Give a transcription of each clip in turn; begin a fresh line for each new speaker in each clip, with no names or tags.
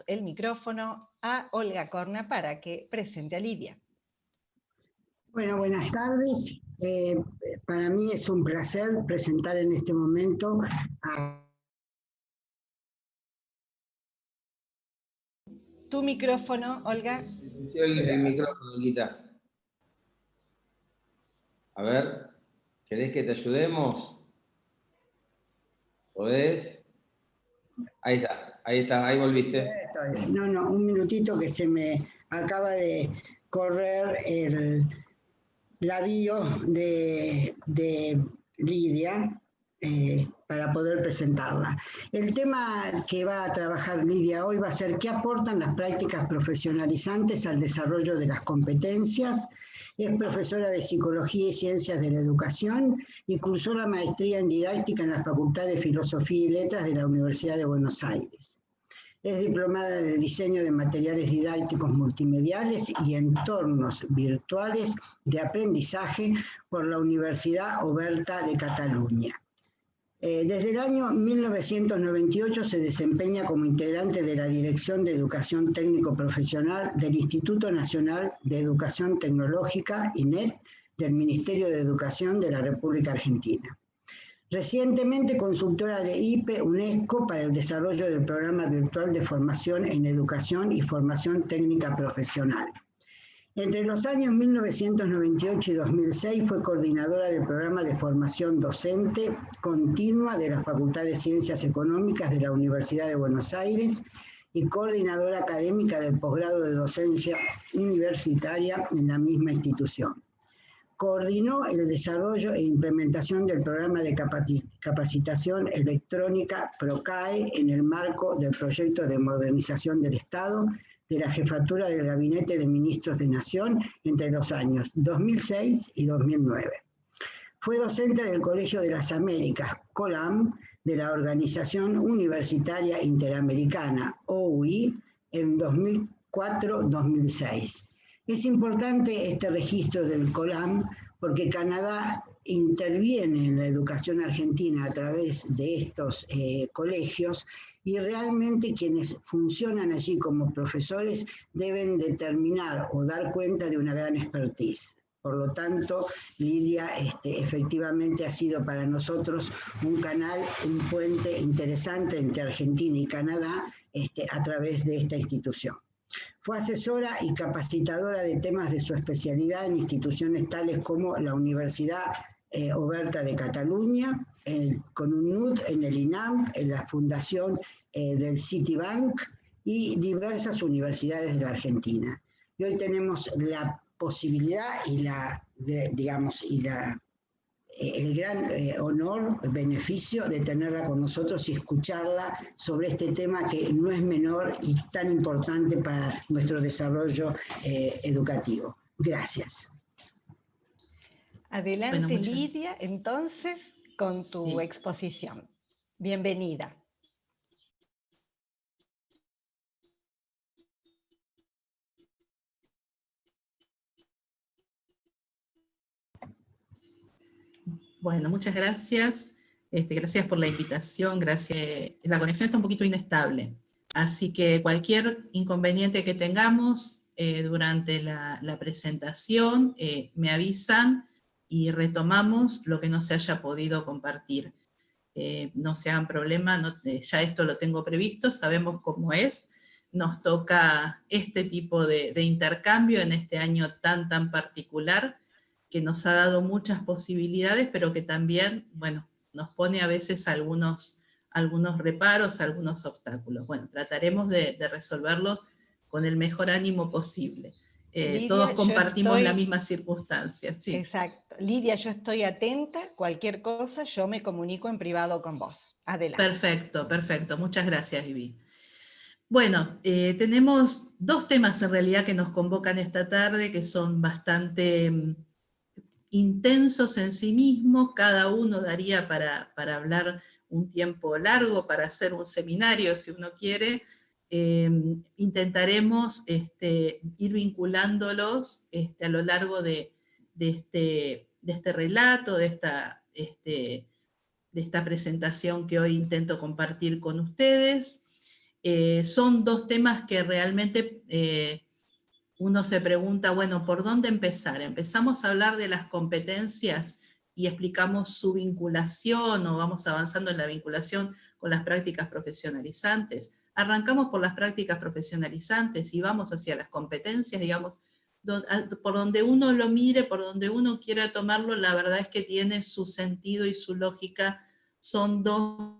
El micrófono a Olga Corna para que presente a Lidia.
Bueno, buenas tardes. Para mí es un placer presentar en este momento a...
Tu micrófono, Olga.
El micrófono, Olguita. A ver, ¿querés que te ayudemos? ¿Podés? Ahí está, ahí volviste.
No, un minutito que se me acaba de correr la bio de Lidia para poder presentarla. El tema que va a trabajar Lidia hoy va a ser qué aportan las prácticas profesionalizantes al desarrollo de las competencias. Es profesora de Psicología y Ciencias de la Educación y cursó la maestría en Didáctica en la Facultad de Filosofía y Letras de la Universidad de Buenos Aires. Es diplomada de Diseño de Materiales Didácticos Multimediales y Entornos Virtuales de Aprendizaje por la Universidad Oberta de Cataluña. Desde el año 1998 se desempeña como integrante de la Dirección de Educación Técnico Profesional del Instituto Nacional de Educación Tecnológica, INET, del Ministerio de Educación de la República Argentina. Recientemente consultora de IPE UNESCO para el desarrollo del programa virtual de formación en educación y formación técnica profesional. Entre los años 1998 y 2006 fue coordinadora del programa de formación docente continua de la Facultad de Ciencias Económicas de la Universidad de Buenos Aires y coordinadora académica del posgrado de docencia universitaria en la misma institución. Coordinó el desarrollo e implementación del programa de capacitación electrónica PROCAE en el marco del proyecto de modernización del Estado de la Jefatura del Gabinete de Ministros de Nación entre los años 2006 y 2009. Fue docente del Colegio de las Américas, COLAM, de la Organización Universitaria Interamericana, OUI, en 2004-2006. Es importante este registro del COLAM porque Canadá interviene en la educación argentina a través de estos colegios y realmente quienes funcionan allí como profesores deben determinar o dar cuenta de una gran expertise. Por lo tanto, Lidia efectivamente ha sido para nosotros un canal, un puente interesante entre Argentina y Canadá a través de esta institución. Fue asesora y capacitadora de temas de su especialidad en instituciones tales como la Universidad Oberta de Cataluña, con un NUT en el INAM, en la fundación del Citibank y diversas universidades de la Argentina. Y hoy tenemos la posibilidad y el gran honor, beneficio de tenerla con nosotros y escucharla sobre este tema que no es menor y tan importante para nuestro desarrollo educativo. Gracias.
Adelante, bueno, Lidia, entonces, con tu exposición. Bienvenida.
Bueno, muchas gracias. Gracias por la invitación. Gracias. La conexión está un poquito inestable. Así que cualquier inconveniente que tengamos durante la presentación, me avisan y retomamos lo que no se haya podido compartir. No se hagan problema, ya esto lo tengo previsto, sabemos cómo es. Nos toca este tipo de intercambio en este año tan particular, que nos ha dado muchas posibilidades, pero que también, bueno, nos pone a veces algunos reparos, algunos obstáculos. Bueno, trataremos de resolverlos con el mejor ánimo posible. Lidia, todos compartimos la misma circunstancia. Sí.
Exacto. Lidia, yo estoy atenta, cualquier cosa yo me comunico en privado con vos. Adelante.
Perfecto. Muchas gracias, Vivi. Bueno, tenemos dos temas en realidad que nos convocan esta tarde, que son bastante intensos en sí mismos, cada uno daría para hablar un tiempo largo, para hacer un seminario si uno quiere. Intentaremos ir vinculándolos a lo largo de este relato, de esta presentación que hoy intento compartir con ustedes. son dos temas que realmente uno se pregunta, bueno, ¿por dónde empezar? ¿Empezamos a hablar de las competencias y explicamos su vinculación o vamos avanzando en la vinculación con las prácticas profesionalizantes? Arrancamos por las prácticas profesionalizantes y vamos hacia las competencias, digamos, por donde uno lo mire, por donde uno quiera tomarlo, la verdad es que tiene su sentido y su lógica. Son dos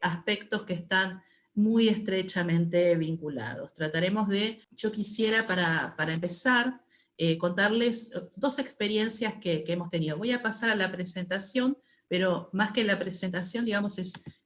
aspectos que están muy estrechamente vinculados. Trataremos de, yo quisiera para empezar, contarles dos experiencias que hemos tenido. Voy a pasar a la presentación, pero más que la presentación, digamos,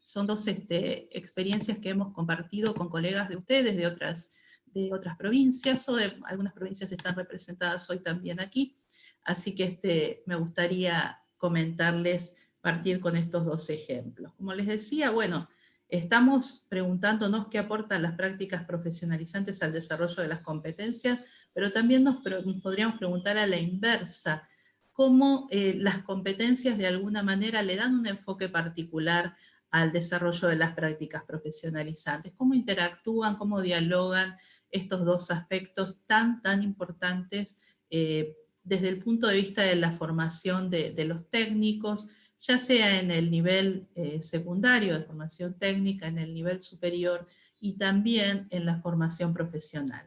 son dos experiencias que hemos compartido con colegas de ustedes, de otras provincias, o de algunas provincias están representadas hoy también aquí, así que me gustaría comentarles, partir con estos dos ejemplos. Como les decía, bueno, estamos preguntándonos qué aportan las prácticas profesionalizantes al desarrollo de las competencias, pero también nos podríamos preguntar a la inversa, cómo las competencias de alguna manera le dan un enfoque particular al desarrollo de las prácticas profesionalizantes, cómo interactúan, cómo dialogan estos dos aspectos tan importantes desde el punto de vista de la formación de los técnicos, ya sea en el nivel secundario de formación técnica, en el nivel superior y también en la formación profesional.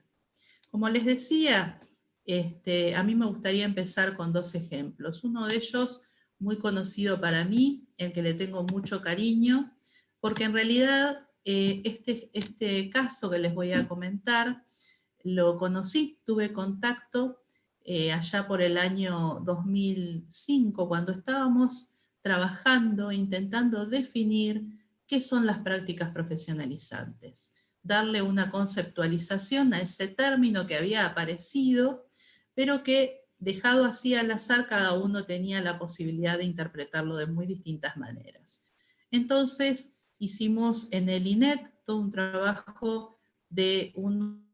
Como les decía, a mí me gustaría empezar con dos ejemplos. Uno de ellos, muy conocido para mí, el que le tengo mucho cariño, porque en realidad este caso que les voy a comentar, lo conocí, tuve contacto allá por el año 2005, cuando estábamos trabajando, intentando definir qué son las prácticas profesionalizantes, darle una conceptualización a ese término que había aparecido, pero que dejado así al azar, cada uno tenía la posibilidad de interpretarlo de muy distintas maneras. Entonces hicimos en el INET todo un trabajo de un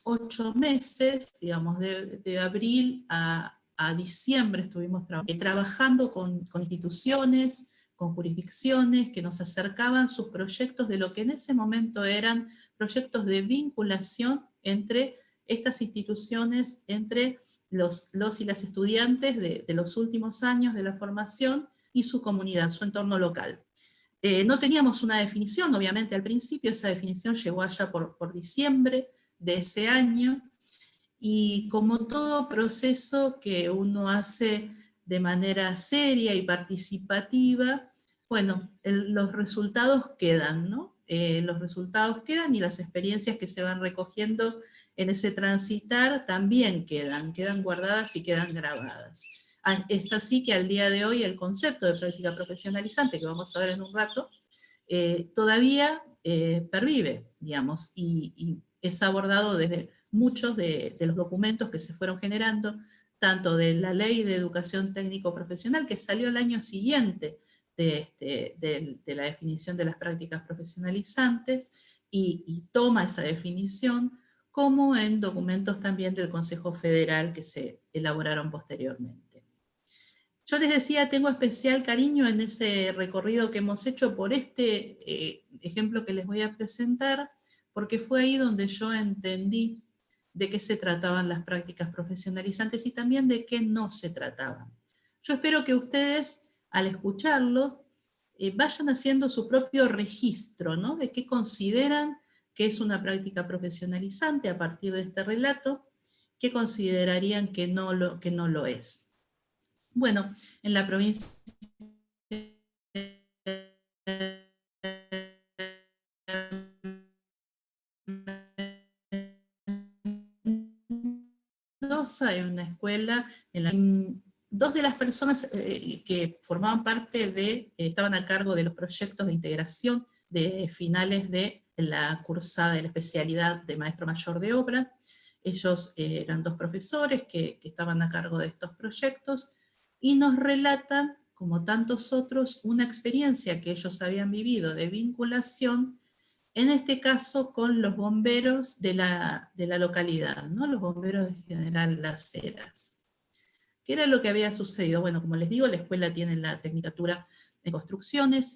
8 meses, digamos, de abril a diciembre estuvimos trabajando con instituciones, con jurisdicciones que nos acercaban sus proyectos de lo que en ese momento eran proyectos de vinculación entre estas instituciones, entre los y las estudiantes de los últimos años de la formación y su comunidad, su entorno local. No teníamos una definición, obviamente al principio, esa definición llegó allá por diciembre de ese año, y como todo proceso que uno hace de manera seria y participativa, bueno, los resultados quedan, ¿no? Los resultados quedan y las experiencias que se van recogiendo en ese transitar también quedan guardadas y quedan grabadas. Es así que al día de hoy el concepto de práctica profesionalizante, que vamos a ver en un rato, todavía pervive, digamos, y es abordado desde muchos de los documentos que se fueron generando, tanto de la Ley de Educación Técnico-Profesional, que salió el año siguiente de la definición de las prácticas profesionalizantes, y toma esa definición, como en documentos también del Consejo Federal que se elaboraron posteriormente. Yo les decía, tengo especial cariño en ese recorrido que hemos hecho por este ejemplo que les voy a presentar, porque fue ahí donde yo entendí de qué se trataban las prácticas profesionalizantes y también de qué no se trataban. Yo espero que ustedes, al escucharlos, vayan haciendo su propio registro, ¿no? De qué consideran que es una práctica profesionalizante a partir de este relato, qué considerarían que no lo es. Bueno, en la provincia hay una escuela en la dos de las personas que formaban parte estaban a cargo de los proyectos de integración de finales de la cursada de la especialidad de maestro mayor de obra. Ellos eran dos profesores que estaban a cargo de estos proyectos y nos relatan como tantos otros, una experiencia que ellos habían vivido de vinculación, en este caso con los bomberos de la localidad, ¿no? Los bomberos de General Las Heras. ¿Qué era lo que había sucedido? Bueno, como les digo, la escuela tiene la tecnicatura de construcciones,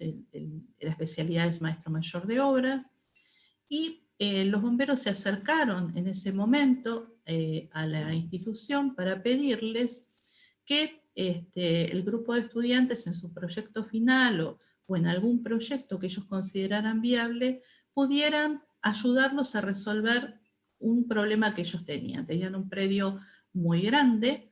la especialidad es maestro mayor de obra, y los bomberos se acercaron en ese momento a la institución para pedirles que el grupo de estudiantes en su proyecto final o en algún proyecto que ellos consideraran viable, pudieran ayudarlos a resolver un problema que ellos tenían. Tenían un predio muy grande,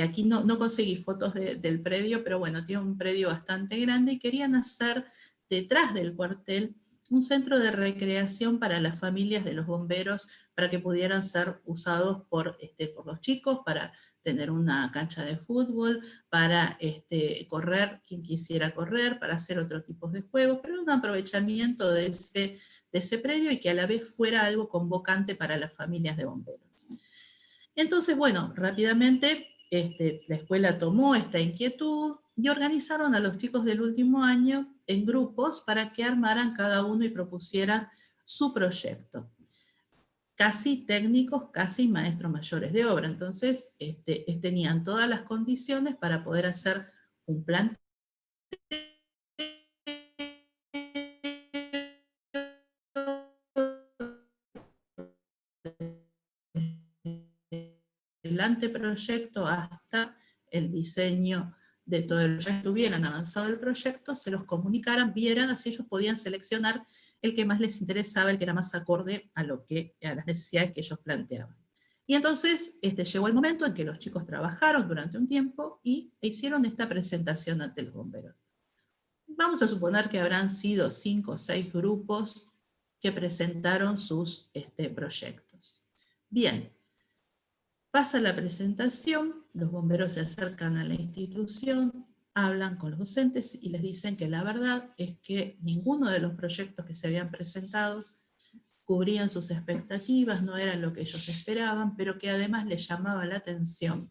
aquí no conseguí fotos del predio, pero bueno, tiene un predio bastante grande y querían hacer detrás del cuartel un centro de recreación para las familias de los bomberos, para que pudieran ser usados por los chicos, para tener una cancha de fútbol, para correr quien quisiera correr, para hacer otro tipo de juegos, pero un aprovechamiento de ese predio y que a la vez fuera algo convocante para las familias de bomberos. Entonces, bueno, rápidamente la escuela tomó esta inquietud y organizaron a los chicos del último año en grupos para que armaran cada uno y propusieran su proyecto. Casi técnicos, casi maestros mayores de obra. Entonces, tenían todas las condiciones para poder hacer un plan el anteproyecto hasta el diseño de todo el proyecto. Hubieran avanzado el proyecto, se los comunicaran, vieran, así ellos podían seleccionar el que más les interesaba, el que era más acorde a las necesidades que ellos planteaban. Y entonces llegó el momento en que los chicos trabajaron durante un tiempo y hicieron esta presentación ante los bomberos. Vamos a suponer que habrán sido 5 o 6 grupos que presentaron sus proyectos. Bien, pasa la presentación, los bomberos se acercan a la institución, hablan con los docentes y les dicen que la verdad es que ninguno de los proyectos que se habían presentado cubrían sus expectativas, no eran lo que ellos esperaban, pero que además les llamaba la atención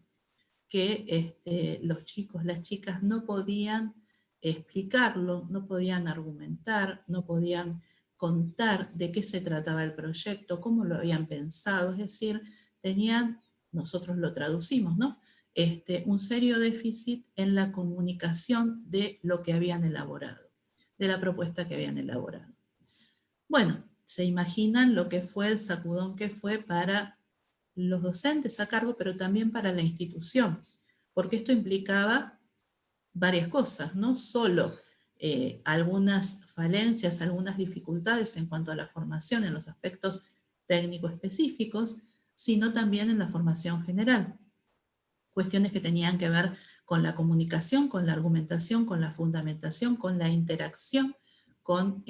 que los chicos, las chicas no podían explicarlo, no podían argumentar, no podían contar de qué se trataba el proyecto, cómo lo habían pensado, es decir, tenían, nosotros lo traducimos, ¿no? Un serio déficit en la comunicación de lo que habían elaborado, de la propuesta que habían elaborado. Bueno, se imaginan lo que fue el sacudón que fue para los docentes a cargo, pero también para la institución, porque esto implicaba varias cosas, no solo algunas falencias, algunas dificultades en cuanto a la formación en los aspectos técnico específicos, sino también en la formación general. Cuestiones que tenían que ver con la comunicación, con la argumentación, con la fundamentación, con la interacción con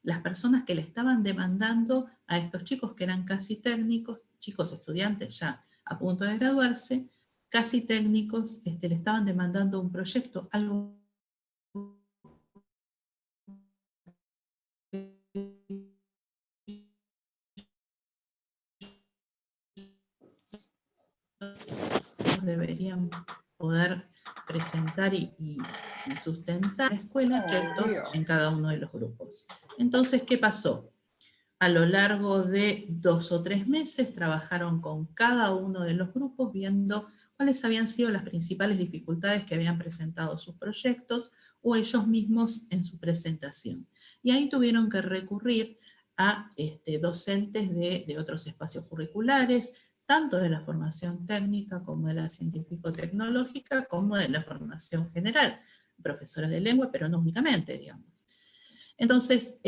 las personas que le estaban demandando a estos chicos que eran casi técnicos, chicos estudiantes ya a punto de graduarse, casi técnicos, le estaban demandando un proyecto, algo deberían poder presentar y sustentar la escuela proyectos en cada uno de los grupos. Entonces, ¿qué pasó? A lo largo de 2 o 3 meses trabajaron con cada uno de los grupos viendo cuáles habían sido las principales dificultades que habían presentado sus proyectos o ellos mismos en su presentación. Y ahí tuvieron que recurrir a docentes de otros espacios curriculares, tanto de la formación técnica como de la científico-tecnológica, como de la formación general, profesores de lengua, pero no únicamente, digamos. Entonces,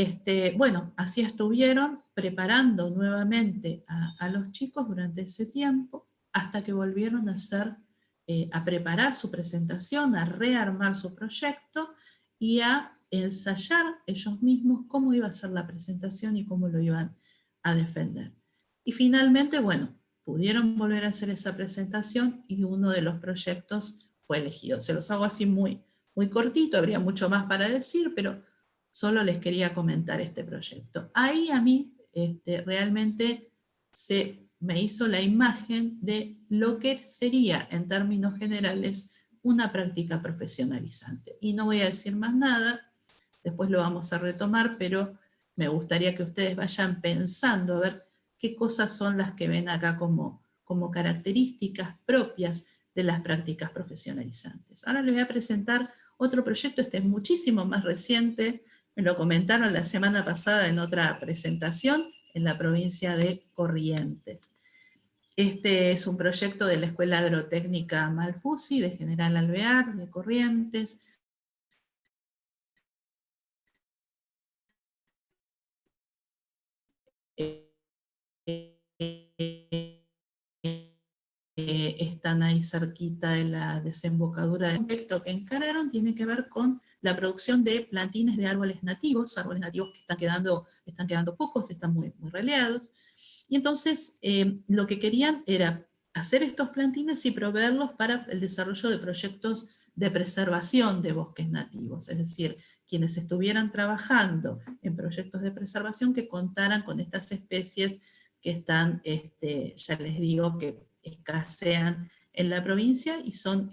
bueno, así estuvieron preparando nuevamente a los chicos durante ese tiempo, hasta que volvieron a preparar su presentación, a rearmar su proyecto y a ensayar ellos mismos cómo iba a ser la presentación y cómo lo iban a defender. Y finalmente, bueno, pudieron volver a hacer esa presentación y uno de los proyectos fue elegido. Se los hago así muy, muy cortito, habría mucho más para decir, pero solo les quería comentar este proyecto. Ahí a mí realmente se me hizo la imagen de lo que sería, en términos generales, una práctica profesionalizante. Y no voy a decir más nada, después lo vamos a retomar, pero me gustaría que ustedes vayan pensando a ver qué cosas son las que ven acá como características propias de las prácticas profesionalizantes. Ahora les voy a presentar otro proyecto, este es muchísimo más reciente, me lo comentaron la semana pasada en otra presentación, en la provincia de Corrientes. Este es un proyecto de la Escuela Agrotécnica Malfuzzi, de General Alvear, de Corrientes. Están ahí cerquita de la desembocadura del proyecto que encararon, tiene que ver con la producción de plantines de árboles nativos que están quedando pocos, están muy releados. Y entonces lo que querían era hacer estos plantines y proveerlos para el desarrollo de proyectos de preservación de bosques nativos, es decir, quienes estuvieran trabajando en proyectos de preservación que contaran con estas especies que están, ya les digo, que escasean en la provincia y son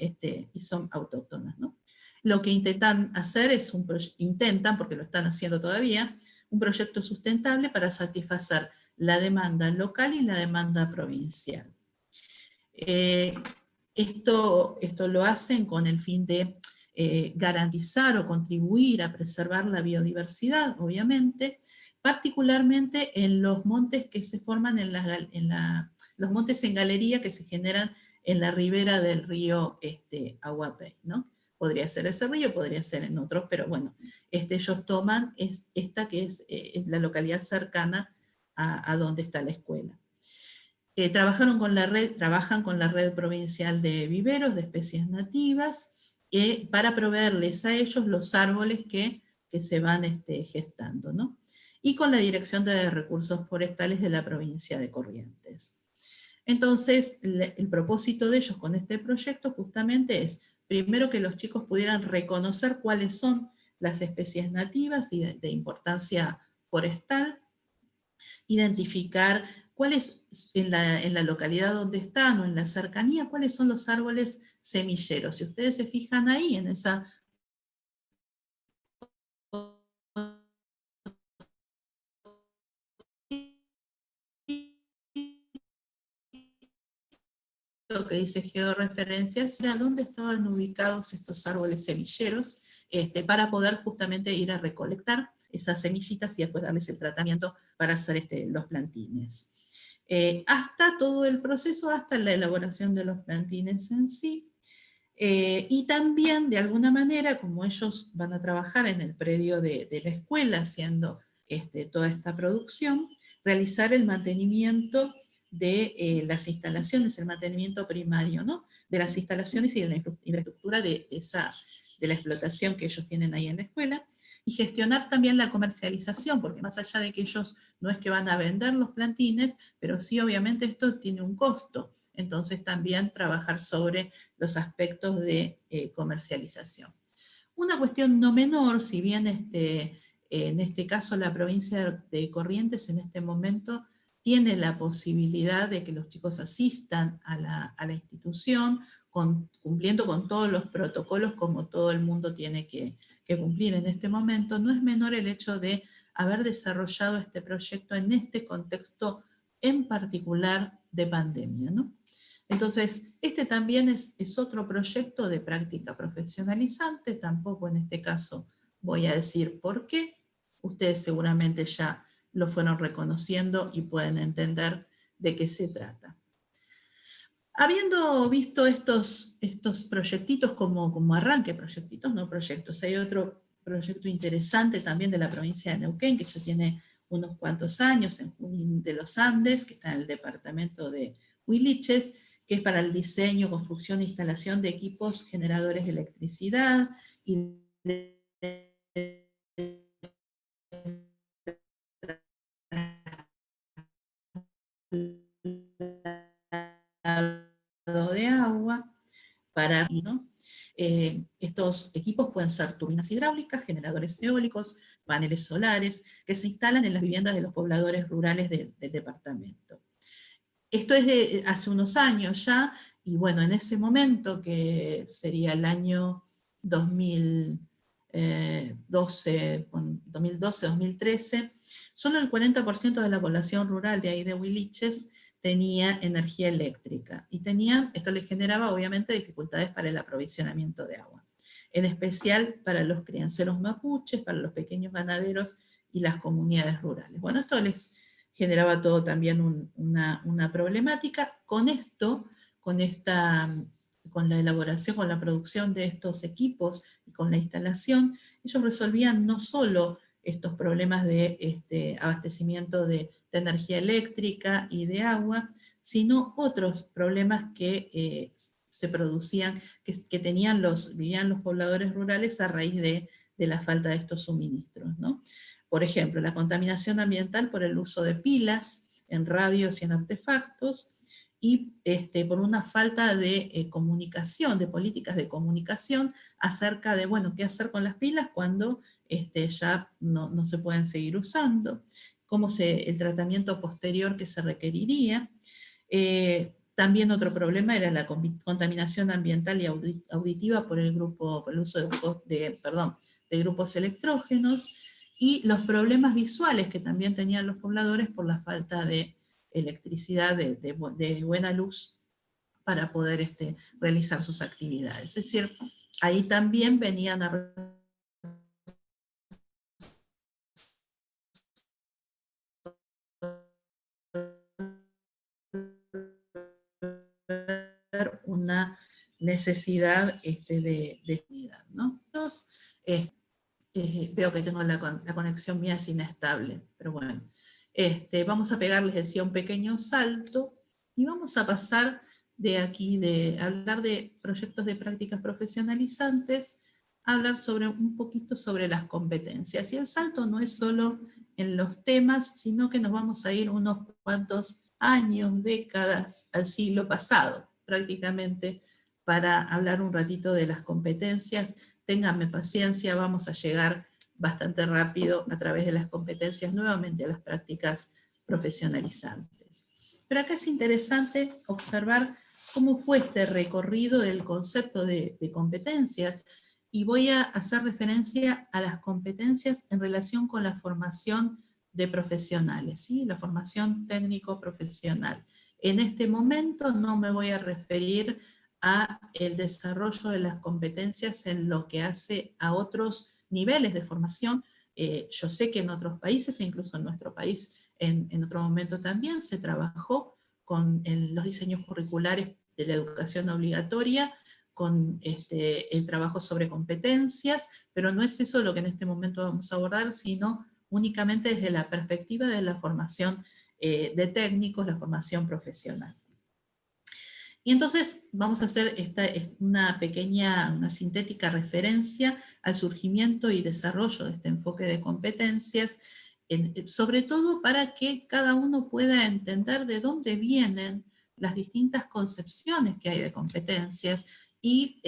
autóctonas, ¿no? Lo que intentan hacer es porque lo están haciendo todavía, un proyecto sustentable para satisfacer la demanda local y la demanda provincial. Esto lo hacen con el fin de garantizar o contribuir a preservar la biodiversidad, obviamente, particularmente en los montes que se forman los montes en galería que se generan en la ribera del río Aguapey, ¿no? Podría ser ese río, podría ser en otros, pero bueno, ellos toman esta que es la localidad cercana a donde está la escuela. Trabajan con la red provincial de viveros de especies nativas para proveerles a ellos los árboles que se van gestando, ¿no? Y con la Dirección de Recursos Forestales de la provincia de Corrientes. Entonces, el propósito de ellos con este proyecto justamente es, primero, que los chicos pudieran reconocer cuáles son las especies nativas y de importancia forestal, identificar cuáles en la localidad donde están o en la cercanía, cuáles son los árboles semilleros. Si ustedes se fijan ahí en esa lo que dice georreferencias, era dónde estaban ubicados estos árboles semilleros, para poder justamente ir a recolectar esas semillitas y después darles el tratamiento para hacer los plantines. Hasta todo el proceso, hasta la elaboración de los plantines en sí, y también, de alguna manera, como ellos van a trabajar en el predio de la escuela haciendo toda esta producción, realizar el mantenimiento de las instalaciones, el mantenimiento primario, ¿no? De las instalaciones y de la infraestructura de la explotación que ellos tienen ahí en la escuela, y gestionar también la comercialización, porque más allá de que ellos no es que van a vender los plantines, pero sí obviamente esto tiene un costo, entonces también trabajar sobre los aspectos de comercialización. Una cuestión no menor, si bien en este caso la provincia de Corrientes en este momento tiene la posibilidad de que los chicos asistan a la institución, cumpliendo con todos los protocolos como todo el mundo tiene que cumplir en este momento, no es menor el hecho de haber desarrollado este proyecto en este contexto en particular de pandemia, ¿no? Entonces, este también es otro proyecto de práctica profesionalizante, tampoco en este caso voy a decir por qué, ustedes seguramente ya lo fueron reconociendo y pueden entender de qué se trata. Habiendo visto estos proyectitos como arranque, proyectitos, no proyectos, hay otro proyecto interesante también de la provincia de Neuquén, que ya tiene unos cuantos años, en Junín de los Andes, que está en el departamento de Huiliches, que es para el diseño, construcción e instalación de equipos generadores de electricidad y de agua para, ¿no? Estos equipos pueden ser turbinas hidráulicas, generadores eólicos, paneles solares, que se instalan en las viviendas de los pobladores rurales del departamento. Esto es de hace unos años ya, Y bueno, en ese momento, que sería el año 2012-2013, solo el 40% de la población rural de ahí de Huiliches tenía energía eléctrica. Y esto les generaba obviamente dificultades para el aprovisionamiento de agua, en especial para los crianceros mapuches, para los pequeños ganaderos y las comunidades rurales. Bueno, esto les generaba todo también una problemática. Con esto, con la elaboración, con la producción de estos equipos y con la instalación, ellos resolvían no solo estos problemas de abastecimiento de energía eléctrica y de agua, sino otros problemas que se producían, que vivían los pobladores rurales a raíz de la falta de estos suministros, ¿no? Por ejemplo, la contaminación ambiental por el uso de pilas en radios y en artefactos, y por una falta de comunicación, de políticas de comunicación acerca de, bueno, qué hacer con las pilas cuando ya no se pueden seguir usando, el tratamiento posterior que se requeriría. También otro problema era la contaminación ambiental y auditiva por el uso de grupos electrógenos, y los problemas visuales que también tenían los pobladores por la falta de electricidad, de buena luz, para poder realizar sus actividades. Es decir, ahí también venían a una necesidad de unidad, ¿no? Entonces, veo que tengo la conexión mía es inestable, pero bueno. Vamos a pegar, les decía, un pequeño salto, y vamos a pasar de aquí, de hablar de proyectos de prácticas profesionalizantes, a hablar un poquito sobre las competencias. Y el salto no es solo en los temas, sino que nos vamos a ir unos cuantos años, décadas, al siglo pasado, prácticamente, para hablar un ratito de las competencias. Ténganme paciencia, vamos a llegar bastante rápido a través de las competencias nuevamente a las prácticas profesionalizantes. Pero acá es interesante observar cómo fue este recorrido del concepto de competencias, y voy a hacer referencia a las competencias en relación con la formación de profesionales, ¿sí? La formación técnico-profesional. En este momento no me voy a referir a el desarrollo de las competencias en lo que hace a otros niveles de formación. Yo sé que en otros países, e incluso en nuestro país en otro momento también, se trabajó con los diseños curriculares de la educación obligatoria, con el trabajo sobre competencias, pero no es eso lo que en este momento vamos a abordar, sino únicamente desde la perspectiva de la formación de técnicos, la formación profesional. Y entonces vamos a hacer una sintética referencia al surgimiento y desarrollo de este enfoque de competencias, sobre todo para que cada uno pueda entender de dónde vienen las distintas concepciones que hay de competencias, y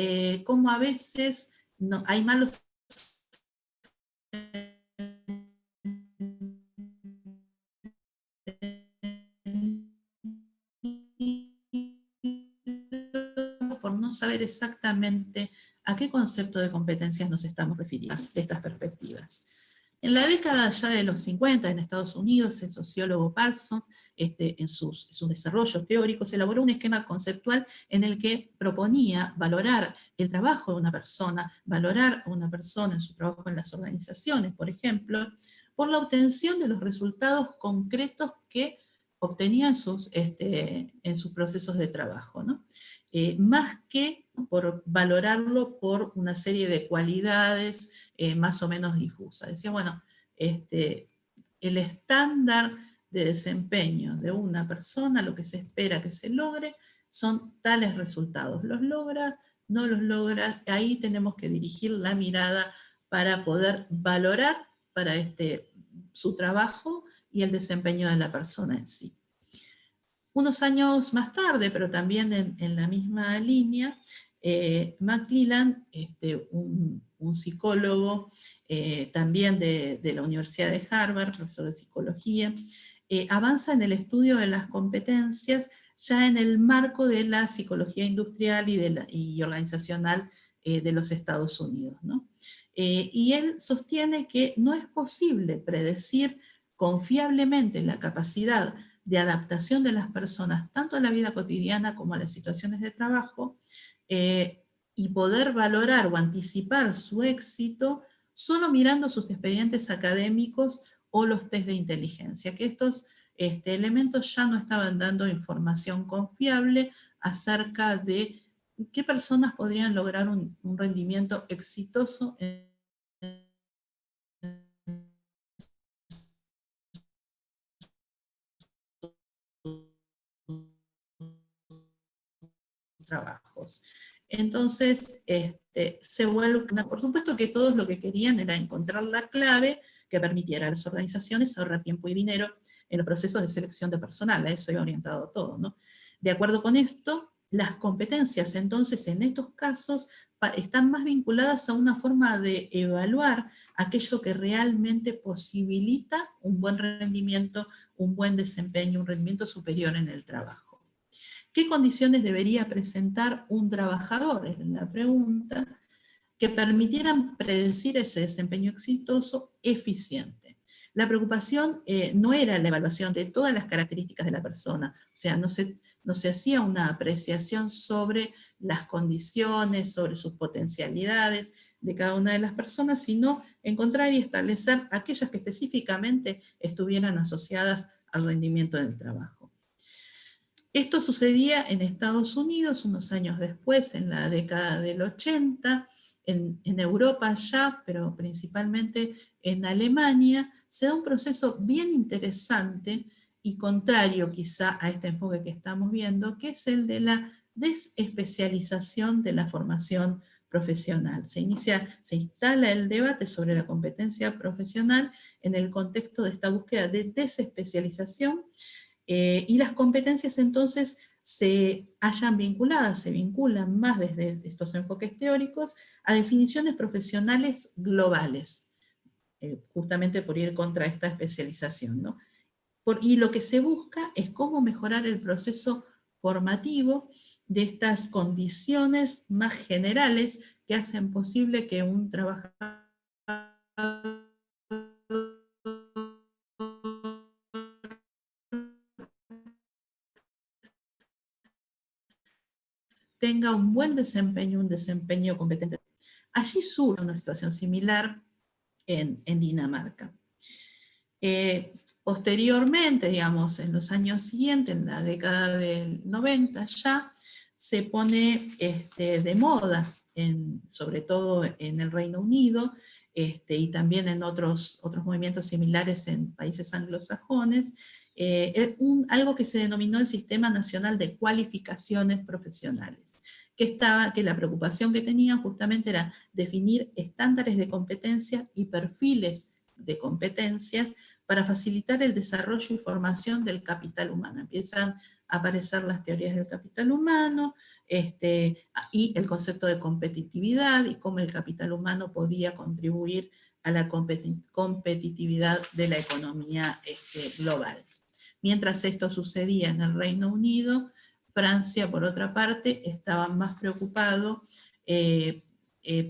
cómo a veces hay malos por no saber exactamente a qué concepto de competencias nos estamos refiriendo de estas perspectivas. En la década ya de los 50 en Estados Unidos, el sociólogo Parsons, en sus desarrollos teóricos, elaboró un esquema conceptual en el que proponía valorar el trabajo de una persona, valorar a una persona en su trabajo en las organizaciones, por ejemplo, por la obtención de los resultados concretos que obtenía en sus procesos de trabajo, ¿no? Más que por valorarlo por una serie de cualidades más o menos difusas. Decía, bueno, el estándar de desempeño de una persona, lo que se espera que se logre, son tales resultados. ¿Los logra? ¿No los logra? Ahí tenemos que dirigir la mirada para poder valorar para su trabajo y el desempeño de la persona en sí. Unos años más tarde, pero también en la misma línea, McClelland, un psicólogo también de la Universidad de Harvard, profesor de psicología, avanza en el estudio de las competencias, ya en el marco de la psicología industrial y organizacional de los Estados Unidos, ¿no? Y él sostiene que no es posible predecir confiablemente la capacidad de adaptación de las personas, tanto a la vida cotidiana como a las situaciones de trabajo, y poder valorar o anticipar su éxito solo mirando sus expedientes académicos o los test de inteligencia, que estos elementos ya no estaban dando información confiable acerca de qué personas podrían lograr un rendimiento exitoso en trabajos. Entonces, se vuelve, por supuesto que todos lo que querían era encontrar la clave que permitiera a las organizaciones ahorrar tiempo y dinero en los procesos de selección de personal, a eso iba orientado todo, ¿no? De acuerdo con esto, las competencias entonces en estos casos están más vinculadas a una forma de evaluar aquello que realmente posibilita un buen rendimiento, un buen desempeño, un rendimiento superior en el trabajo. ¿Qué condiciones debería presentar un trabajador? Es la pregunta, que permitieran predecir ese desempeño exitoso eficiente. La preocupación no era la evaluación de todas las características de la persona, o sea, no se hacía una apreciación sobre las condiciones, sobre sus potencialidades de cada una de las personas, sino encontrar y establecer aquellas que específicamente estuvieran asociadas al rendimiento del trabajo. Esto sucedía en Estados Unidos unos años después, en la década del 80, en Europa ya, pero principalmente en Alemania, se da un proceso bien interesante y contrario quizá a este enfoque que estamos viendo, que es el de la desespecialización de la formación profesional. Se instala el debate sobre la competencia profesional en el contexto de esta búsqueda de desespecialización, y las competencias entonces se vinculan más desde estos enfoques teóricos a definiciones profesionales globales, justamente por ir contra esta especialización, ¿no? Y lo que se busca es cómo mejorar el proceso formativo de estas condiciones más generales que hacen posible que un trabajador tenga un buen desempeño, un desempeño competente. Allí surge una situación similar en Dinamarca. Posteriormente, digamos, en los años siguientes, en la década del 90 ya, se pone de moda, sobre todo en el Reino Unido, y también en otros movimientos similares en países anglosajones, algo que se denominó el Sistema Nacional de Cualificaciones Profesionales, que la preocupación que tenían justamente era definir estándares de competencia y perfiles de competencias para facilitar el desarrollo y formación del capital humano. Empiezan a aparecer las teorías del capital humano, y el concepto de competitividad y cómo el capital humano podía contribuir a la competitividad de la economía global. Mientras esto sucedía en el Reino Unido, Francia, por otra parte, estaba más preocupado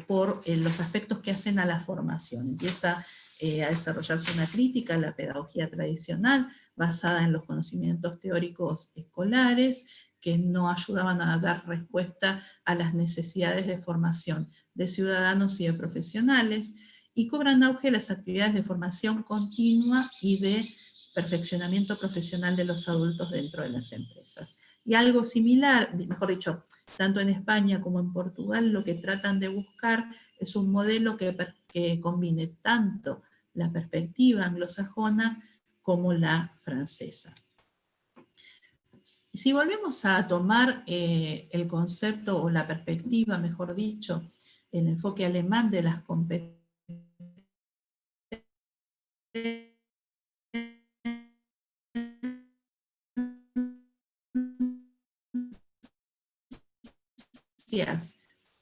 por los aspectos que hacen a la formación. Empieza a desarrollarse una crítica a la pedagogía tradicional basada en los conocimientos teóricos escolares que no ayudaban a dar respuesta a las necesidades de formación de ciudadanos y de profesionales, y cobran auge las actividades de formación continua y de perfeccionamiento profesional de los adultos dentro de las empresas. Y algo similar, mejor dicho, tanto en España como en Portugal, lo que tratan de buscar es un modelo que combine tanto la perspectiva anglosajona como la francesa. Si volvemos a tomar el concepto o la perspectiva, mejor dicho, el enfoque alemán de las competencias,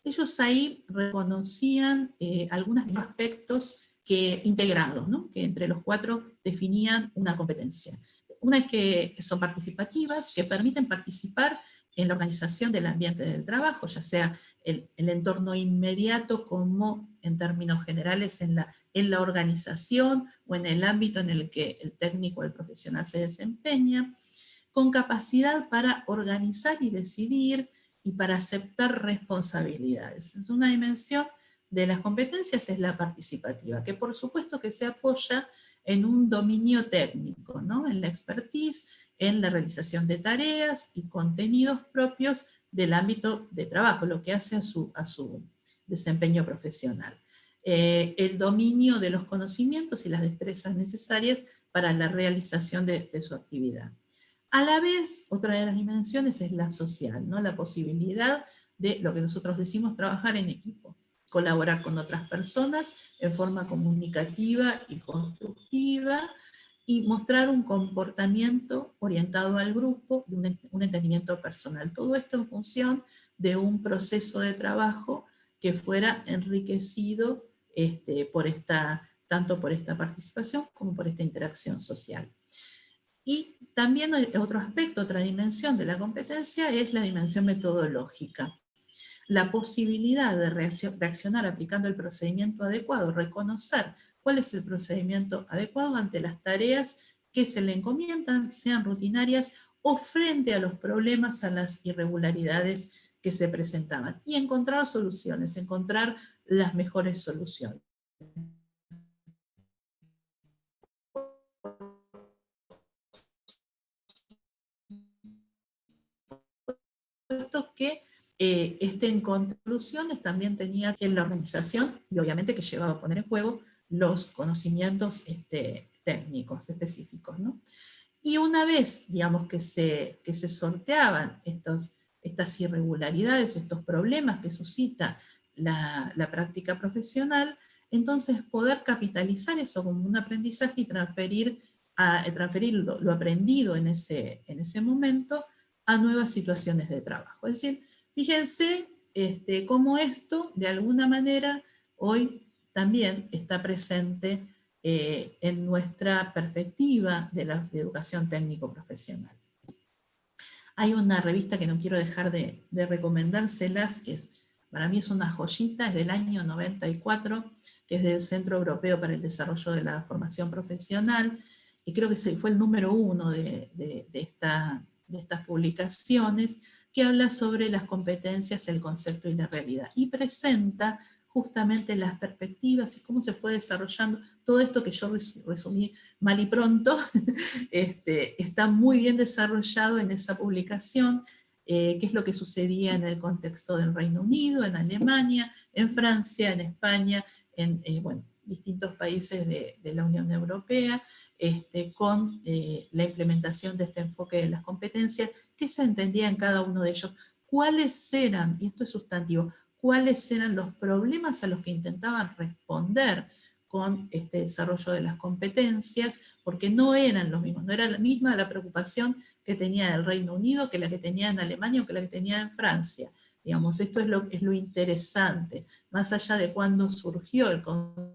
ellos ahí reconocían algunos aspectos integrados, ¿no? Que entre los cuatro definían una competencia. una es que son participativas, que permiten participar en la organización del ambiente del trabajo, ya sea el entorno inmediato como en términos generales en la organización o en el ámbito en el que el técnico o el profesional se desempeña, con capacidad para organizar y decidir y para aceptar responsabilidades. Es una dimensión de las competencias, es la participativa, que por supuesto que se apoya en un dominio técnico, ¿no? En la expertise, en la realización de tareas y contenidos propios del ámbito de trabajo, lo que hace a su desempeño profesional. El dominio de los conocimientos y las destrezas necesarias para la realización de su actividad. A la vez, otra de las dimensiones es la social, ¿no? La posibilidad de lo que nosotros decimos trabajar en equipo, colaborar con otras personas en forma comunicativa y constructiva, y mostrar un comportamiento orientado al grupo y un entendimiento personal. Todo esto en función de un proceso de trabajo que fuera enriquecido tanto por esta participación como por esta interacción social. Y también otro aspecto, otra dimensión de la competencia es la dimensión metodológica. La posibilidad de reaccionar aplicando el procedimiento adecuado, reconocer cuál es el procedimiento adecuado ante las tareas que se le encomiendan, sean rutinarias o frente a los problemas, a las irregularidades que se presentaban. Y encontrar soluciones, encontrar las mejores soluciones. Esto que en conclusiones también tenía en la organización, y obviamente que llevaba a poner en juego los conocimientos técnicos específicos, ¿no? Y una vez, digamos, que se sorteaban estas irregularidades, estos problemas que suscita la práctica profesional, entonces poder capitalizar eso como un aprendizaje y transferir lo aprendido en ese momento a nuevas situaciones de trabajo. Es decir, fíjense cómo esto, de alguna manera, hoy también está presente en nuestra perspectiva de la educación técnico-profesional. Hay una revista que no quiero dejar de recomendárselas, que para mí es una joyita, es del año 94, que es del Centro Europeo para el Desarrollo de la Formación Profesional, y creo que fue el número 1 de estas publicaciones, que habla sobre las competencias, el concepto y la realidad, y presenta justamente las perspectivas y cómo se fue desarrollando todo esto que yo resumí mal y pronto, está muy bien desarrollado en esa publicación, qué es lo que sucedía en el contexto del Reino Unido, en Alemania, en Francia, en España, en distintos países de la Unión Europea, con la implementación de este enfoque de las competencias, que se entendía en cada uno de ellos, cuáles eran, y esto es sustantivo, cuáles eran los problemas a los que intentaban responder con este desarrollo de las competencias, porque no eran los mismos, no era la misma la preocupación que tenía el Reino Unido que la que tenía en Alemania o que la que tenía en Francia. Digamos, esto es lo interesante, más allá de cuándo surgió el concepto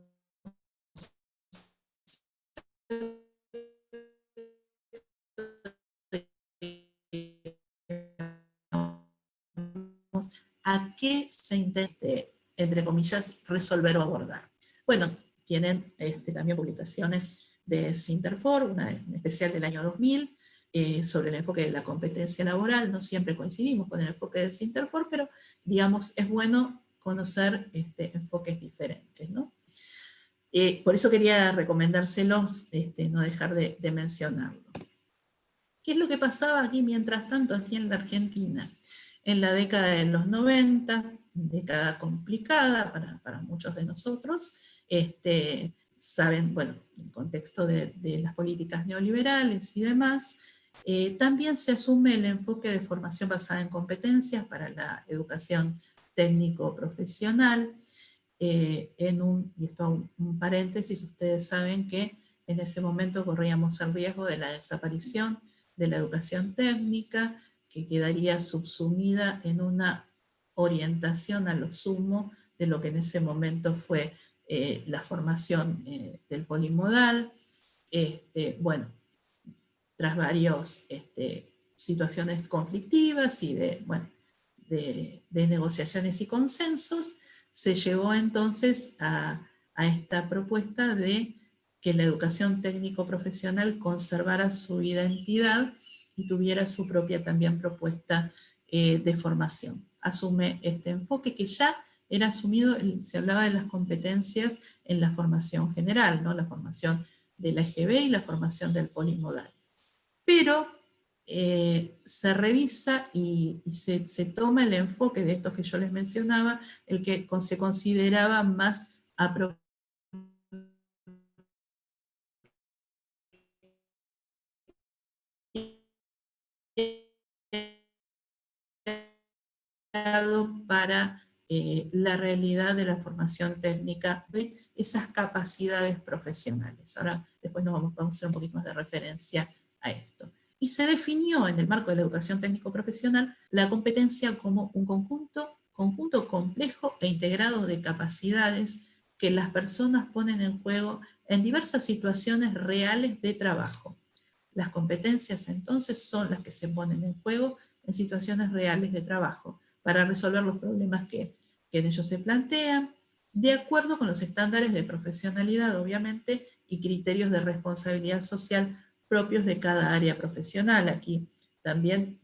a qué se intenta, entre comillas, resolver o abordar. Bueno, tienen también publicaciones de Sinterfor, una en especial del año 2000, sobre el enfoque de la competencia laboral. No siempre coincidimos con el enfoque de Sinterfor, pero digamos, es bueno conocer enfoques diferentes, ¿no? Por eso quería recomendárselos, no dejar de mencionarlo. ¿Qué es lo que pasaba aquí mientras tanto aquí en la Argentina? En la década de los 90, década complicada para muchos de nosotros, saben, bueno, en el contexto de las políticas neoliberales y demás, también se asume el enfoque de formación basada en competencias para la educación técnico-profesional, y esto un paréntesis, ustedes saben que en ese momento corríamos el riesgo de la desaparición de la educación técnica, que quedaría subsumida en una orientación a lo sumo de lo que en ese momento fue la formación del polimodal. Bueno, tras varias situaciones conflictivas y de negociaciones y consensos, se llegó entonces a esta propuesta de que la educación técnico-profesional conservara su identidad y tuviera su propia también propuesta de formación. Asume este enfoque que ya era asumido, se hablaba de las competencias en la formación general, ¿no? La formación de la EGB y la formación del polimodal. Pero se revisa y se toma el enfoque de estos que yo les mencionaba, el que se consideraba más apropiado para la realidad de la formación técnica de esas capacidades profesionales. Ahora, después vamos a hacer un poquito más de referencia a esto. Y se definió en el marco de la educación técnico-profesional la competencia como un conjunto complejo e integrado de capacidades que las personas ponen en juego en diversas situaciones reales de trabajo. Las competencias entonces son las que se ponen en juego en situaciones reales de trabajo para resolver los problemas que en ellos se plantean, de acuerdo con los estándares de profesionalidad, obviamente, y criterios de responsabilidad social propios de cada área profesional. Aquí también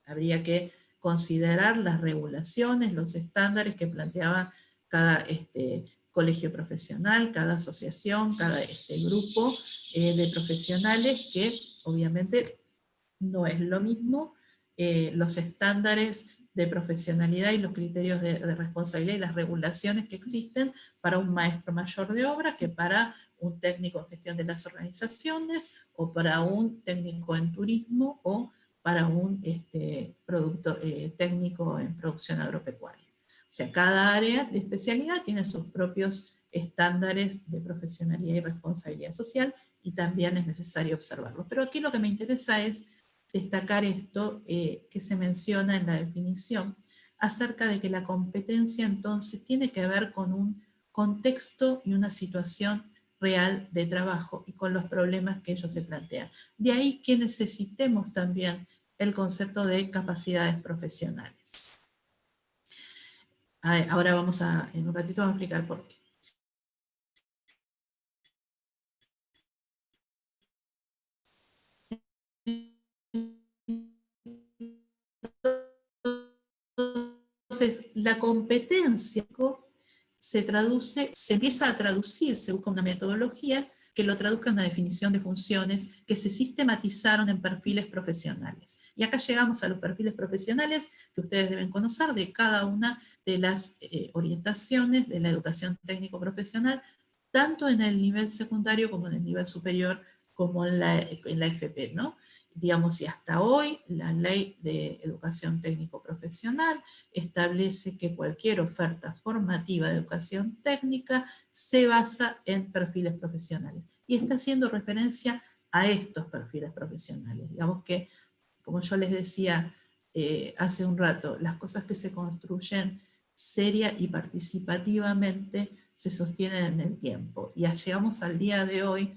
habría que considerar las regulaciones, los estándares que planteaba cada colegio profesional, cada asociación, cada grupo de profesionales, que obviamente no es lo mismo los estándares de profesionalidad y los criterios de responsabilidad y las regulaciones que existen para un maestro mayor de obra que para un técnico en gestión de las organizaciones o para un técnico en turismo o para un producto técnico en producción agropecuaria. O sea, cada área de especialidad tiene sus propios estándares de profesionalidad y responsabilidad social y también es necesario observarlos. Pero aquí lo que me interesa es destacar esto que se menciona en la definición acerca de que la competencia entonces tiene que ver con un contexto y una situación real de trabajo y con los problemas que ellos se plantean. De ahí que necesitemos también el concepto de capacidades profesionales. Ahora en un ratito vamos a explicar por qué. Entonces, la competencia se empieza a traducir, se busca una metodología que lo traduzca en una definición de funciones que se sistematizaron en perfiles profesionales. Y acá llegamos a los perfiles profesionales que ustedes deben conocer de cada una de las orientaciones de la educación técnico-profesional, tanto en el nivel secundario como en el nivel superior, como en la FP, ¿no? Digamos, y hasta hoy la Ley de Educación Técnico-Profesional establece que cualquier oferta formativa de educación técnica se basa en perfiles profesionales. Y está haciendo referencia a estos perfiles profesionales. Digamos que, como yo les decía hace un rato, las cosas que se construyen seria y participativamente se sostienen en el tiempo. Y llegamos al día de hoy,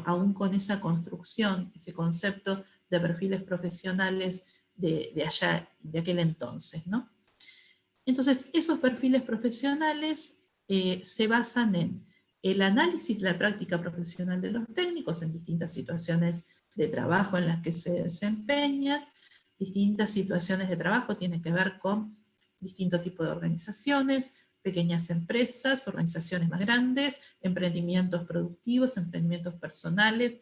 aún con esa construcción, ese concepto de perfiles profesionales de aquel entonces, ¿no? Entonces, esos perfiles profesionales se basan en el análisis de la práctica profesional de los técnicos en distintas situaciones de trabajo en las que se desempeñan. Distintas situaciones de trabajo tienen que ver con distintos tipos de organizaciones, pequeñas empresas, organizaciones más grandes, emprendimientos productivos, emprendimientos personales,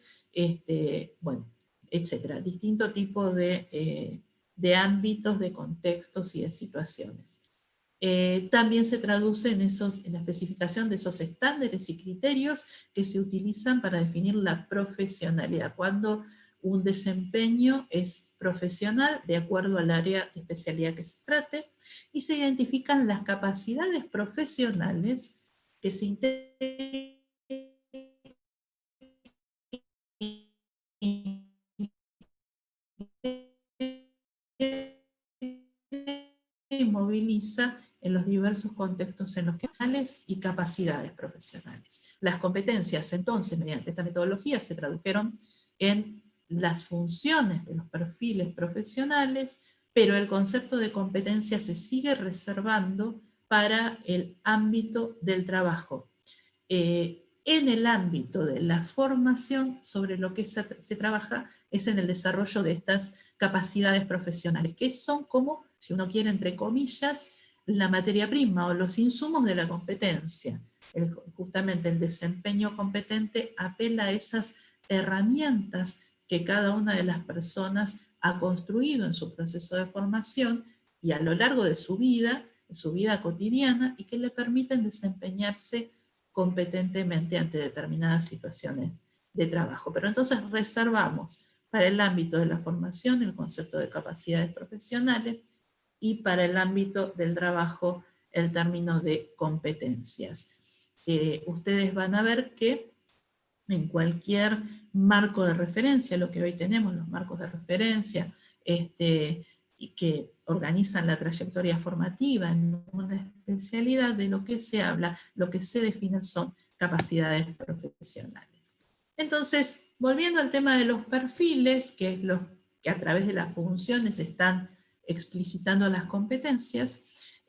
bueno, etcétera. Distinto tipo de ámbitos, de contextos y de situaciones. También se traduce en la especificación de esos estándares y criterios que se utilizan para definir la profesionalidad, cuando un desempeño es profesional de acuerdo al área de especialidad que se trate, y se identifican las capacidades profesionales que se integran y moviliza en los diversos contextos en los que y capacidades profesionales. Las competencias, entonces, mediante esta metodología, se tradujeron en las funciones de los perfiles profesionales, pero el concepto de competencia se sigue reservando para el ámbito del trabajo. En el ámbito de la formación, sobre lo que se trabaja es en el desarrollo de estas capacidades profesionales, que son como, si uno quiere, entre comillas, la materia prima o los insumos de la competencia. Justamente el desempeño competente apela a esas herramientas que cada una de las personas ha construido en su proceso de formación y a lo largo de su vida cotidiana, y que le permiten desempeñarse competentemente ante determinadas situaciones de trabajo. Pero entonces reservamos para el ámbito de la formación el concepto de capacidades profesionales y para el ámbito del trabajo el término de competencias. Ustedes van a ver que en cualquier marco de referencia, lo que hoy tenemos, los marcos de referencia, y que organizan la trayectoria formativa en una especialidad, de lo que se habla, lo que se define son capacidades profesionales. Entonces, volviendo al tema de los perfiles, que es lo que a través de las funciones están explicitando las competencias,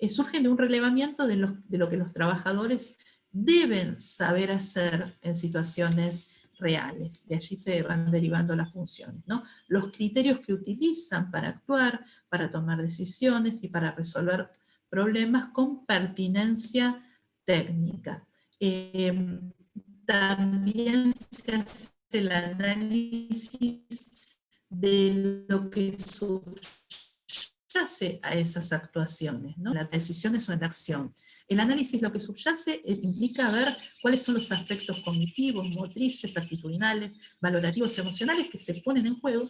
surgen de un relevamiento de lo que los trabajadores deben saber hacer en situaciones reales. De allí se van derivando las funciones, ¿no? Los criterios que utilizan para actuar, para tomar decisiones y para resolver problemas con pertinencia técnica. También se hace el análisis de lo que subyace a esas actuaciones, ¿no? Las decisiones o en la acción. El análisis, lo que subyace, implica ver cuáles son los aspectos cognitivos, motrices, actitudinales, valorativos, emocionales que se ponen en juego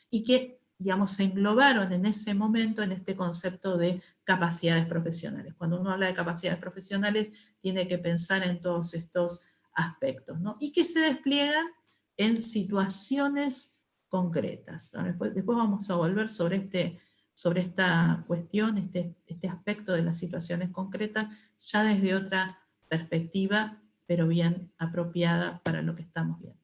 y que, digamos, se englobaron en ese momento en este concepto de capacidades profesionales. Cuando uno habla de capacidades profesionales, tiene que pensar en todos estos aspectos, ¿no? Y que se despliegan en situaciones concretas. Después vamos a volver sobre esta cuestión, este aspecto de las situaciones concretas, ya desde otra perspectiva, pero bien apropiada para lo que estamos viendo.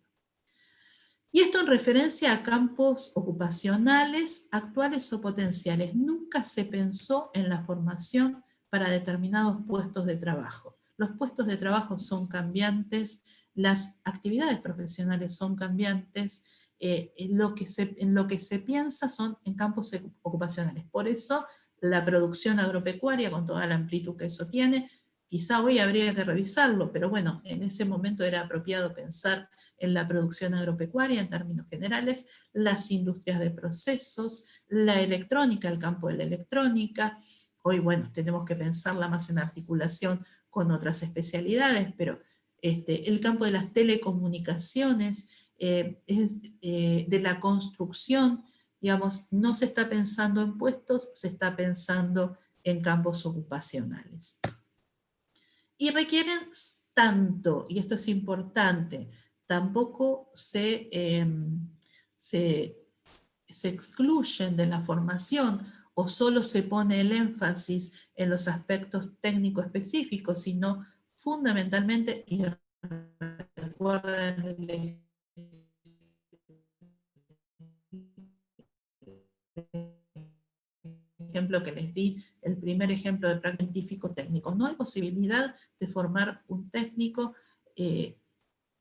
Y esto en referencia a campos ocupacionales, actuales o potenciales. Nunca se pensó en la formación para determinados puestos de trabajo. Los puestos de trabajo son cambiantes, las actividades profesionales son cambiantes, en lo que se piensa son en campos ocupacionales. Por eso la producción agropecuaria, con toda la amplitud que eso tiene, quizá hoy habría que revisarlo, pero bueno, en ese momento era apropiado pensar en la producción agropecuaria en términos generales, las industrias de procesos, la electrónica, el campo de la electrónica. Hoy, bueno, tenemos que pensarla más en articulación con otras especialidades, pero el campo de las telecomunicaciones, de la construcción, digamos, no se está pensando en puestos, se está pensando en campos ocupacionales. Y requieren tanto, y esto es importante, tampoco se excluyen de la formación o solo se pone el énfasis en los aspectos técnicos específicos, sino fundamentalmente, y recuerden el ejemplo que les di, el primer ejemplo de práctica científico técnico. No hay posibilidad de formar un técnico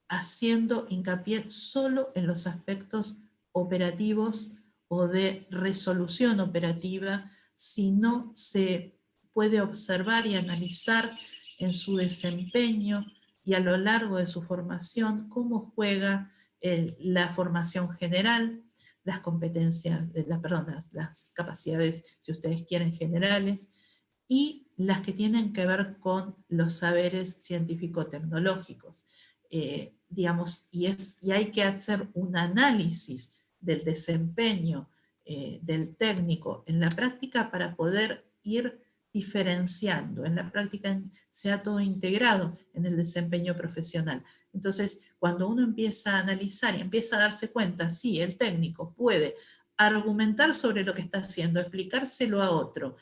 haciendo hincapié solo en los aspectos operativos o de resolución operativa, si no se puede observar y analizar en su desempeño y a lo largo de su formación cómo juega la formación general, las competencias, las capacidades, si ustedes quieren, generales, y las que tienen que ver con los saberes científico-tecnológicos. Digamos, y hay que hacer un análisis del desempeño del técnico en la práctica para poder ir diferenciando. En la práctica sea todo integrado en el desempeño profesional. Entonces, cuando uno empieza a analizar y empieza a darse cuenta, sí, el técnico puede argumentar sobre lo que está haciendo, explicárselo a otro,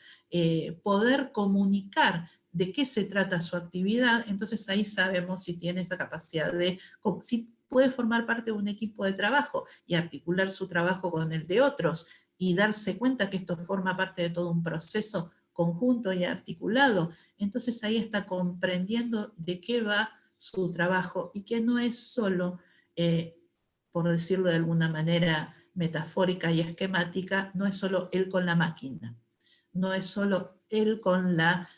poder comunicar de qué se trata su actividad, entonces ahí sabemos si tiene esa capacidad de, si puede formar parte de un equipo de trabajo y articular su trabajo con el de otros y darse cuenta que esto forma parte de todo un proceso conjunto y articulado, entonces ahí está comprendiendo de qué va su trabajo y que no es solo, por decirlo de alguna manera metafórica y esquemática, no es solo él con la máquina, no es solo él con la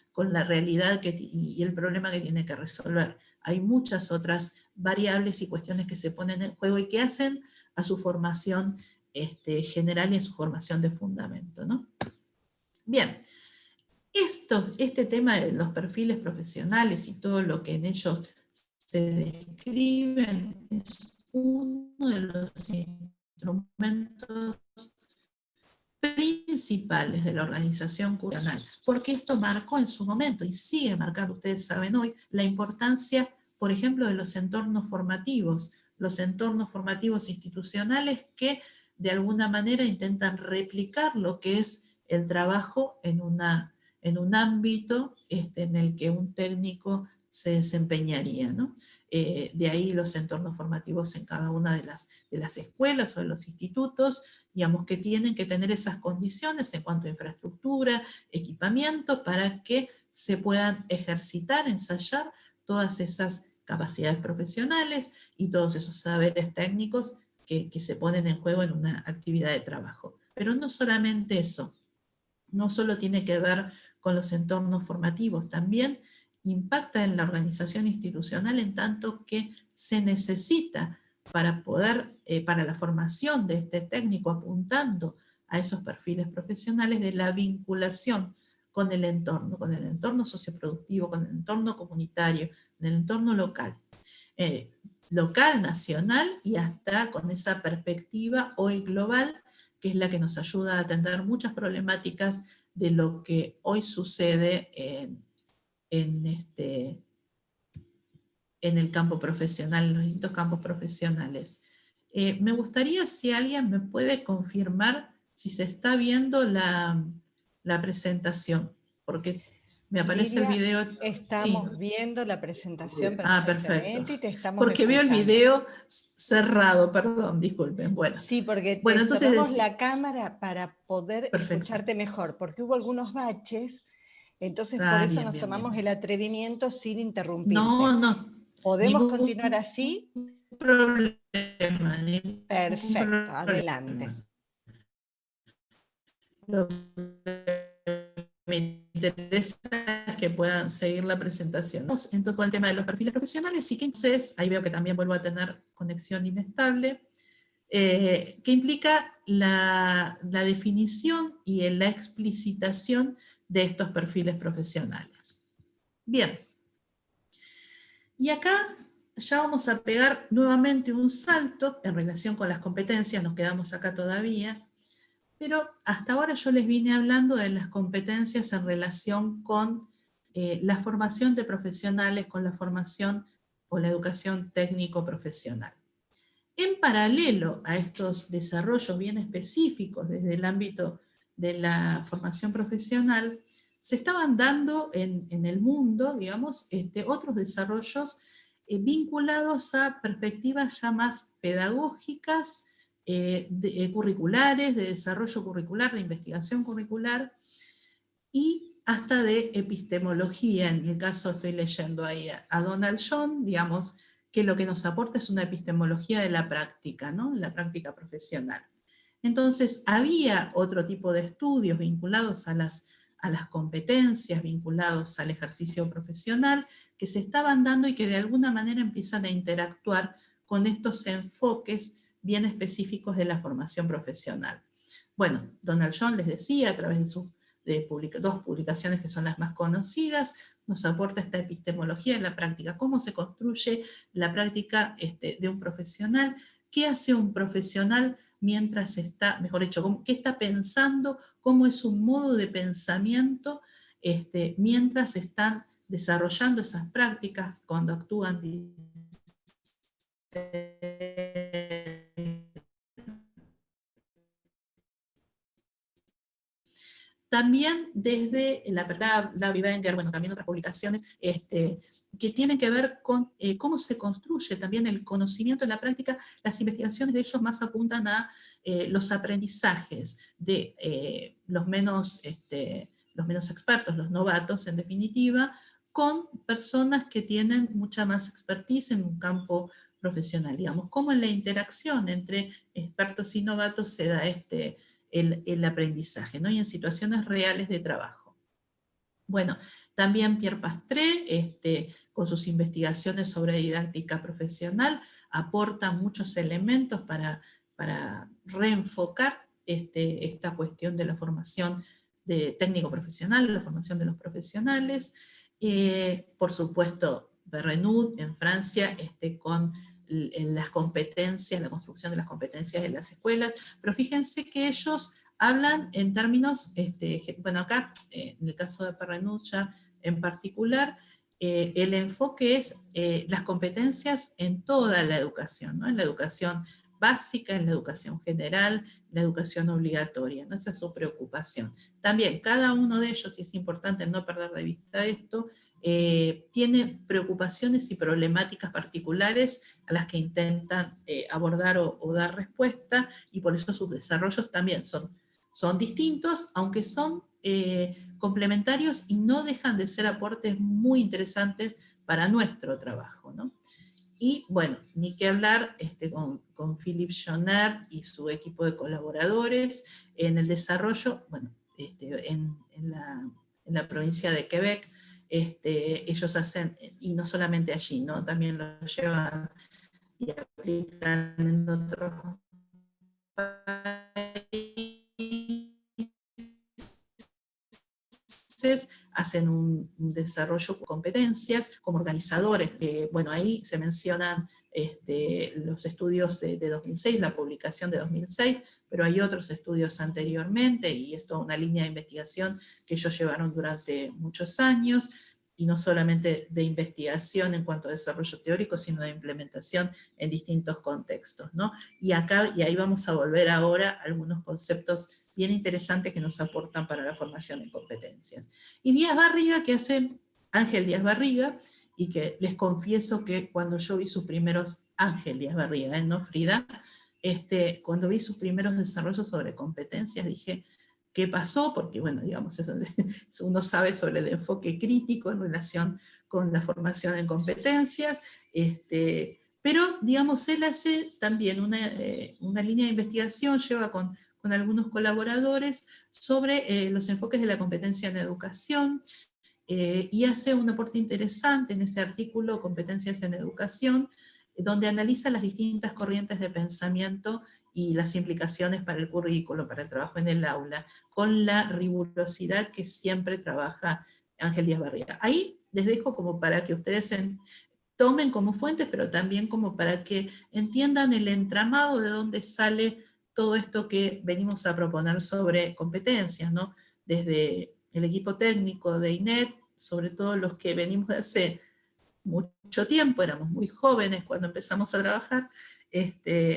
realidad y el problema que tiene que resolver. Hay muchas otras variables y cuestiones que se ponen en juego y que hacen a su formación general y a su formación de fundamento, ¿no? Bien, este tema de los perfiles profesionales y todo lo que en ellos se describen es uno de los instrumentos principales de la organización cultural, porque esto marcó en su momento y sigue marcando, ustedes saben hoy, la importancia, por ejemplo, de los entornos formativos institucionales que de alguna manera intentan replicar lo que es el trabajo en un ámbito en el que un técnico se desempeñaría, ¿no? De ahí los entornos formativos en cada una de las escuelas o de los institutos, digamos, que tienen que tener esas condiciones en cuanto a infraestructura, equipamiento, para que se puedan ejercitar, ensayar todas esas capacidades profesionales y todos esos saberes técnicos que se ponen en juego en una actividad de trabajo. Pero no solamente eso, no solo tiene que ver con los entornos formativos, también impacta en la organización institucional en tanto que se necesita para la formación de este técnico apuntando a esos perfiles profesionales de la vinculación con el entorno socioproductivo, con el entorno comunitario, con el entorno local. Local, nacional y hasta con esa perspectiva hoy global, que es la que nos ayuda a atender muchas problemáticas de lo que hoy sucede en el campo profesional, en los distintos campos profesionales. Me gustaría si alguien me puede confirmar si se está viendo la presentación, porque me aparece
Lidia,
el video.
estamos
Sí.
viendo la presentación
Perfecto.
perfectamente y te estamos
Porque veo el
escuchando.
video cerrado, perdón, disculpen. Bueno,
Sí, porque
entonces
cerramos la cámara para poder
perfecto.
escucharte mejor, porque hubo algunos baches, entonces por eso nos tomamos el atrevimiento sin interrumpirte.
No.
¿Podemos continuar así?
Problema.
Perfecto, adelante.
Lo que me interesa es que puedan seguir la presentación. Entonces, con el tema de los perfiles profesionales, y que entonces, ahí veo que también vuelvo a tener conexión inestable, que implica la definición y la explicitación de estos perfiles profesionales. Bien. Y acá ya vamos a pegar nuevamente un salto en relación con las competencias, nos quedamos acá todavía, pero hasta ahora yo les vine hablando de las competencias en relación con la formación de profesionales, con la formación o la educación técnico-profesional. En paralelo a estos desarrollos bien específicos desde el ámbito de la formación profesional, se estaban dando en el mundo, digamos, otros desarrollos vinculados a perspectivas ya más pedagógicas, curriculares, de desarrollo curricular, de investigación curricular, y hasta de epistemología. En el caso estoy leyendo ahí a Donald John, digamos, que lo que nos aporta es una epistemología de la práctica, ¿no? La práctica profesional. Entonces, había otro tipo de estudios vinculados a las competencias, vinculados al ejercicio profesional, que se estaban dando y que de alguna manera empiezan a interactuar con estos enfoques bien específicos de la formación profesional. Bueno, Donald John, les decía, a través de sus dos publicaciones que son las más conocidas, nos aporta esta epistemología de la práctica, cómo se construye la práctica de un profesional, qué hace un profesional mientras está, mejor dicho, qué está pensando, cómo es un modo de pensamiento mientras están desarrollando esas prácticas, cuando actúan también desde la Vivenger, bueno, también otras publicaciones, que tienen que ver con cómo se construye también el conocimiento en la práctica. Las investigaciones de ellos más apuntan a los aprendizajes de los menos expertos, los novatos en definitiva, con personas que tienen mucha más expertise en un campo profesional, digamos, cómo en la interacción entre expertos y novatos se da el aprendizaje, ¿no? Y en situaciones reales de trabajo. Bueno, también Pierre Pastré, con sus investigaciones sobre didáctica profesional, aporta muchos elementos para reenfocar esta cuestión de la formación de técnico profesional, la formación de los profesionales. Por supuesto, Perrenut en Francia, con las competencias, la construcción de las competencias de las escuelas, pero fíjense que ellos hablan en términos, bueno, acá, en el caso de Perrenucha en particular, el enfoque es las competencias en toda la educación, ¿no? En la educación básica, en la educación general, en la educación obligatoria, ¿no? Esa es su preocupación. También, cada uno de ellos, y es importante no perder de vista esto, tiene preocupaciones y problemáticas particulares a las que intentan abordar o dar respuesta, y por eso sus desarrollos también son distintos, aunque son complementarios y no dejan de ser aportes muy interesantes para nuestro trabajo, ¿no? Y bueno, ni que hablar con Philippe Jonner y su equipo de colaboradores en el desarrollo, bueno, en la provincia de Quebec, ellos hacen, y no solamente allí, ¿no? También lo llevan y aplican en otros países, hacen un desarrollo de competencias como organizadores. Bueno, ahí se mencionan los estudios de 2006, la publicación de 2006, pero hay otros estudios anteriormente, y esto es una línea de investigación que ellos llevaron durante muchos años, y no solamente de investigación en cuanto a desarrollo teórico, sino de implementación en distintos contextos, ¿no? Y ahí vamos a volver ahora a algunos conceptos bien interesantes que nos aportan para la formación en competencias. Y Díaz Barriga, que hace Ángel Díaz Barriga, y que les confieso que cuando yo vi sus primeros, Ángel Díaz Barriga, no Frida, cuando vi sus primeros desarrollos sobre competencias, dije, ¿qué pasó? Porque, bueno, digamos, uno sabe sobre el enfoque crítico en relación con la formación en competencias, pero, digamos, él hace también una línea de investigación, lleva con algunos colaboradores sobre los enfoques de la competencia en educación, y hace un aporte interesante en ese artículo, Competencias en Educación, donde analiza las distintas corrientes de pensamiento y las implicaciones para el currículo, para el trabajo en el aula, con la rigurosidad que siempre trabaja Ángel Díaz Barriga. Ahí les dejo como para que ustedes tomen como fuentes, pero también como para que entiendan el entramado de dónde sale todo esto que venimos a proponer sobre competencias, ¿no? Desde el equipo técnico de INET, sobre todo los que venimos de hace mucho tiempo, éramos muy jóvenes cuando empezamos a trabajar,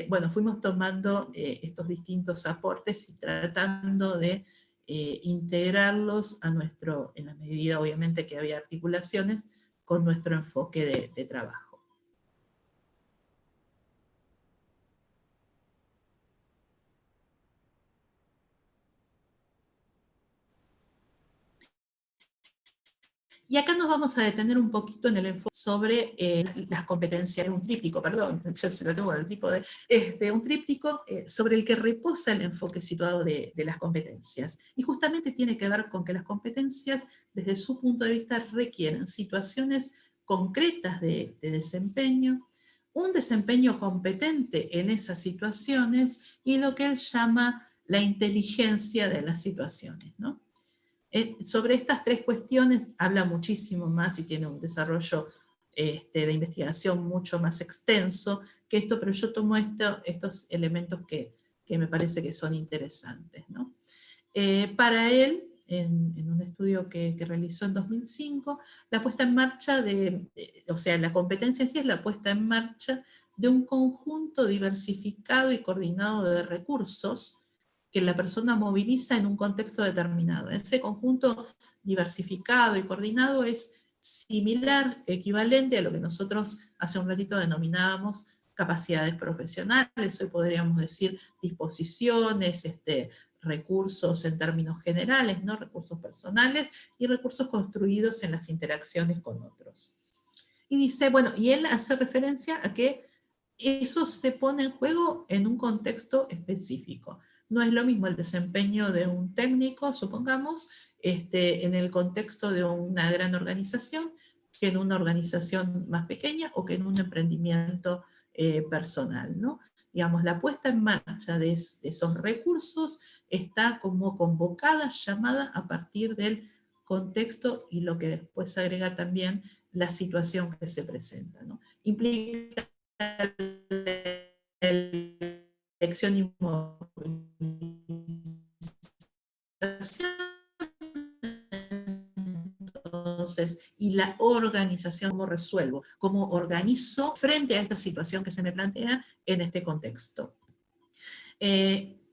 bueno, fuimos tomando estos distintos aportes y tratando de integrarlos en la medida obviamente que había articulaciones, con nuestro enfoque de trabajo. Y acá nos vamos a detener un poquito en el enfoque sobre las competencias, un tríptico, perdón, yo se lo tengo del trípode, un tríptico sobre el que reposa el enfoque situado de las competencias. Y justamente tiene que ver con que las competencias, desde su punto de vista, requieren situaciones concretas de desempeño, un desempeño competente en esas situaciones, y lo que él llama la inteligencia de las situaciones, ¿no? Sobre estas tres cuestiones habla muchísimo más y tiene un desarrollo de investigación mucho más extenso que esto, pero yo tomo estos elementos que me parece que son interesantes, ¿no? Para él, en un estudio que realizó en 2005, la puesta en marcha o sea, la competencia en sí es la puesta en marcha de un conjunto diversificado y coordinado de recursos que la persona moviliza en un contexto determinado. Ese conjunto diversificado y coordinado es similar, equivalente a lo que nosotros hace un ratito denominábamos capacidades profesionales, hoy podríamos decir disposiciones, recursos en términos generales, ¿no? Recursos personales y recursos construidos en las interacciones con otros. Y dice, bueno, y él hace referencia a que eso se pone en juego en un contexto específico. No es lo mismo el desempeño de un técnico, supongamos, en el contexto de una gran organización, que en una organización más pequeña o que en un emprendimiento personal, ¿no? Digamos, la puesta en marcha de esos recursos está como convocada, llamada a partir del contexto y lo que después agrega también la situación que se presenta, ¿no? Implica elección y movilización, entonces, y la organización, cómo resuelvo, cómo organizo frente a esta situación que se me plantea en este contexto.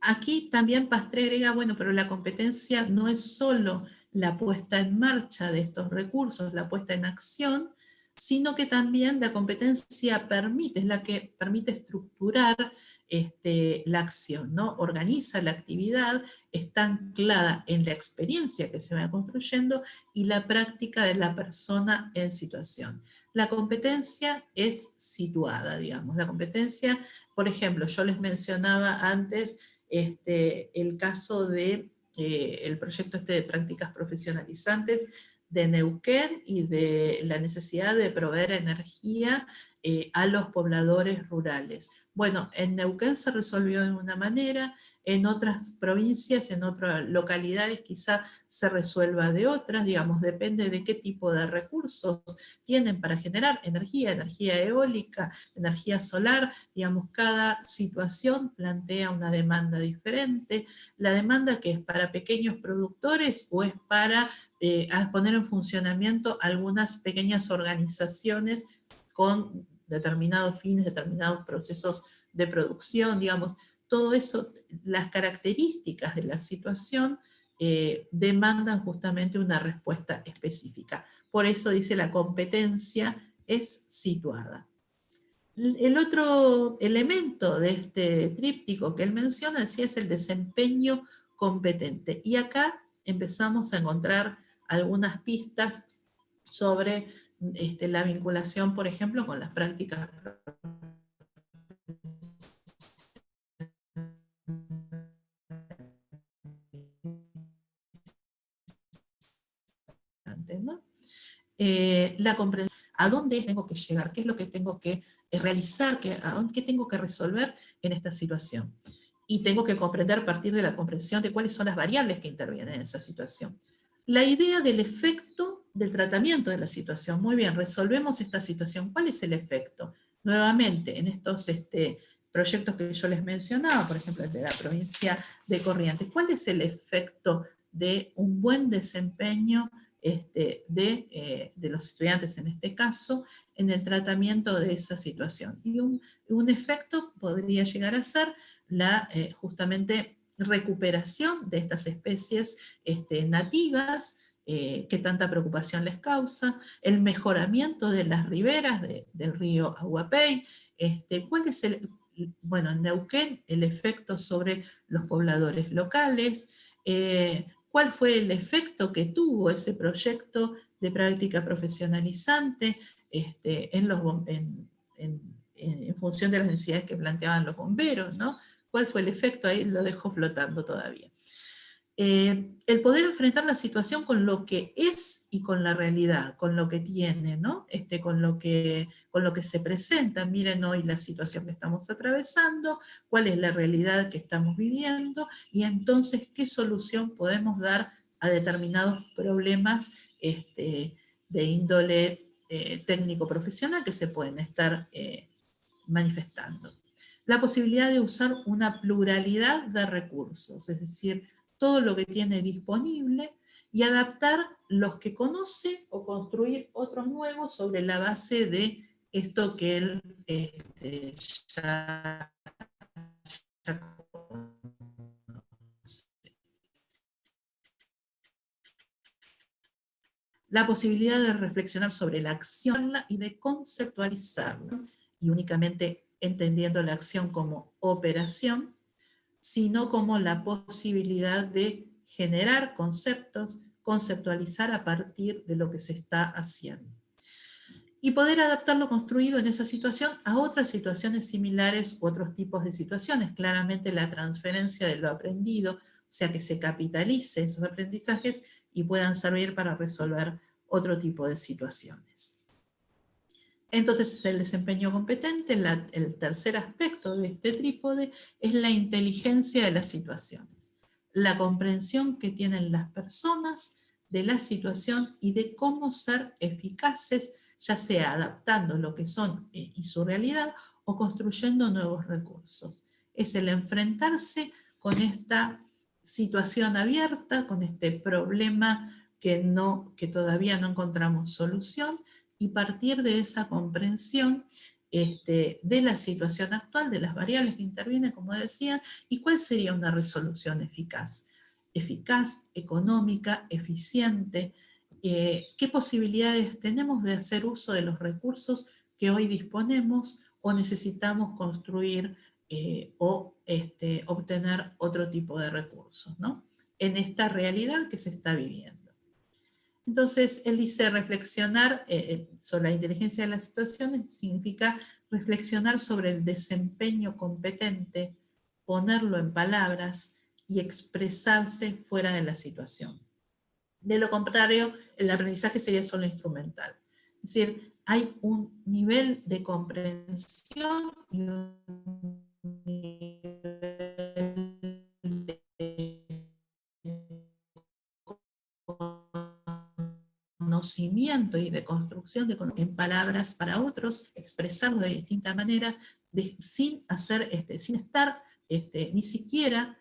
Aquí también Pastre agrega, bueno, pero la competencia no es solo la puesta en marcha de estos recursos, la puesta en acción, sino que también la competencia permite, es la que permite estructurar la acción, ¿no? Organiza la actividad, está anclada en la experiencia que se va construyendo y la práctica de la persona en situación. La competencia es situada, digamos, la competencia, por ejemplo, yo les mencionaba antes el caso de el proyecto de prácticas profesionalizantes de Neuquén y de la necesidad de proveer energía a los pobladores rurales. Bueno, en Neuquén se resolvió de una manera, en otras provincias, en otras localidades quizá se resuelva de otras, digamos, depende de qué tipo de recursos tienen para generar energía, energía eólica, energía solar, digamos, cada situación plantea una demanda diferente, la demanda que es para pequeños productores o es para poner en funcionamiento algunas pequeñas organizaciones con determinados fines, determinados procesos de producción, digamos, todo eso, las características de la situación demandan justamente una respuesta específica. Por eso dice la competencia es situada. El otro elemento de este tríptico que él menciona sí es el desempeño competente. Y acá empezamos a encontrar algunas pistas sobre la vinculación, por ejemplo, con las prácticas ¿no? La comprensión, a dónde tengo que llegar, qué es lo que tengo que realizar, qué tengo que resolver en esta situación. Y tengo que comprender a partir de la comprensión de cuáles son las variables que intervienen en esa situación. La idea del efecto del tratamiento de la situación. Muy bien, resolvemos esta situación. ¿Cuál es el efecto? Nuevamente, en estos proyectos que yo les mencionaba, por ejemplo, el de la provincia de Corrientes, ¿cuál es el efecto de un buen desempeño de los estudiantes en este caso, en el tratamiento de esa situación? Y un efecto podría llegar a ser la justamente recuperación de estas especies nativas que tanta preocupación les causa, el mejoramiento de las riberas del río Aguapey, ¿cuál es bueno, en Neuquén, el efecto sobre los pobladores locales? ¿Cuál fue el efecto que tuvo ese proyecto de práctica profesionalizante en función de las necesidades que planteaban los bomberos, ¿no? ¿Cuál fue el efecto? Ahí lo dejo flotando todavía. El poder enfrentar la situación con lo que es y con la realidad, con lo que tiene, ¿no? Con lo que se presenta. Miren hoy la situación que estamos atravesando, cuál es la realidad que estamos viviendo, y entonces qué solución podemos dar a determinados problemas de índole técnico-profesional que se pueden estar manifestando. La posibilidad de usar una pluralidad de recursos, es decir, todo lo que tiene disponible y adaptar los que conoce o construir otros nuevos sobre la base de esto que él ya la posibilidad de reflexionar sobre la acción y de conceptualizarla, y únicamente entendiendo la acción como operación, sino como la posibilidad de generar conceptos, conceptualizar a partir de lo que se está haciendo. Y poder adaptar lo construido en esa situación a otras situaciones similares u otros tipos de situaciones. Claramente la transferencia de lo aprendido, o sea, que se capitalice esos aprendizajes y puedan servir para resolver otro tipo de situaciones. Entonces, el desempeño competente, el tercer aspecto de este trípode, es la inteligencia de las situaciones. La comprensión que tienen las personas de la situación y de cómo ser eficaces, ya sea adaptando lo que son y su realidad o construyendo nuevos recursos. Es el enfrentarse con esta situación abierta, con este problema que todavía no encontramos solución, y partir de esa comprensión de la situación actual, de las variables que intervienen, como decía, y cuál sería una resolución eficaz. Eficaz, económica, eficiente. ¿Qué posibilidades tenemos de hacer uso de los recursos que hoy disponemos o necesitamos construir o obtener otro tipo de recursos, ¿no? En esta realidad que se está viviendo. Entonces, él dice reflexionar sobre la inteligencia de las situaciones significa reflexionar sobre el desempeño competente, ponerlo en palabras y expresarse fuera de la situación. De lo contrario, el aprendizaje sería solo instrumental. Es decir, hay un nivel de comprensión y un nivel de conocimiento y de construcción en palabras para otros, expresarlo de distinta manera, sin estar ni siquiera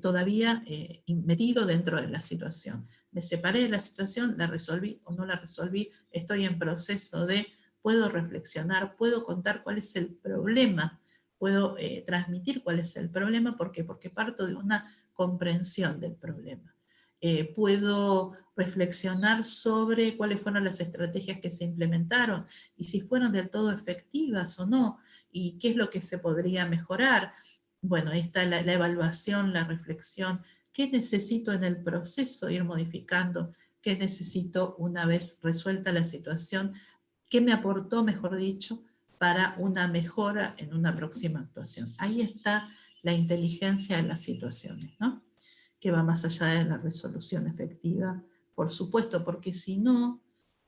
todavía metido dentro de la situación. Me separé de la situación, la resolví o no la resolví, estoy en proceso de, puedo reflexionar, puedo contar cuál es el problema, puedo transmitir cuál es el problema, ¿por qué? Porque parto de una comprensión del problema. Puedo reflexionar sobre cuáles fueron las estrategias que se implementaron y si fueron del todo efectivas o no, y qué es lo que se podría mejorar. Bueno, ahí está la evaluación, la reflexión. ¿Qué necesito en el proceso ir modificando? ¿Qué necesito una vez resuelta la situación? ¿Qué me aportó, mejor dicho, para una mejora en una próxima actuación? Ahí está la inteligencia de las situaciones, ¿no? Que va más allá de la resolución efectiva, por supuesto, porque si no,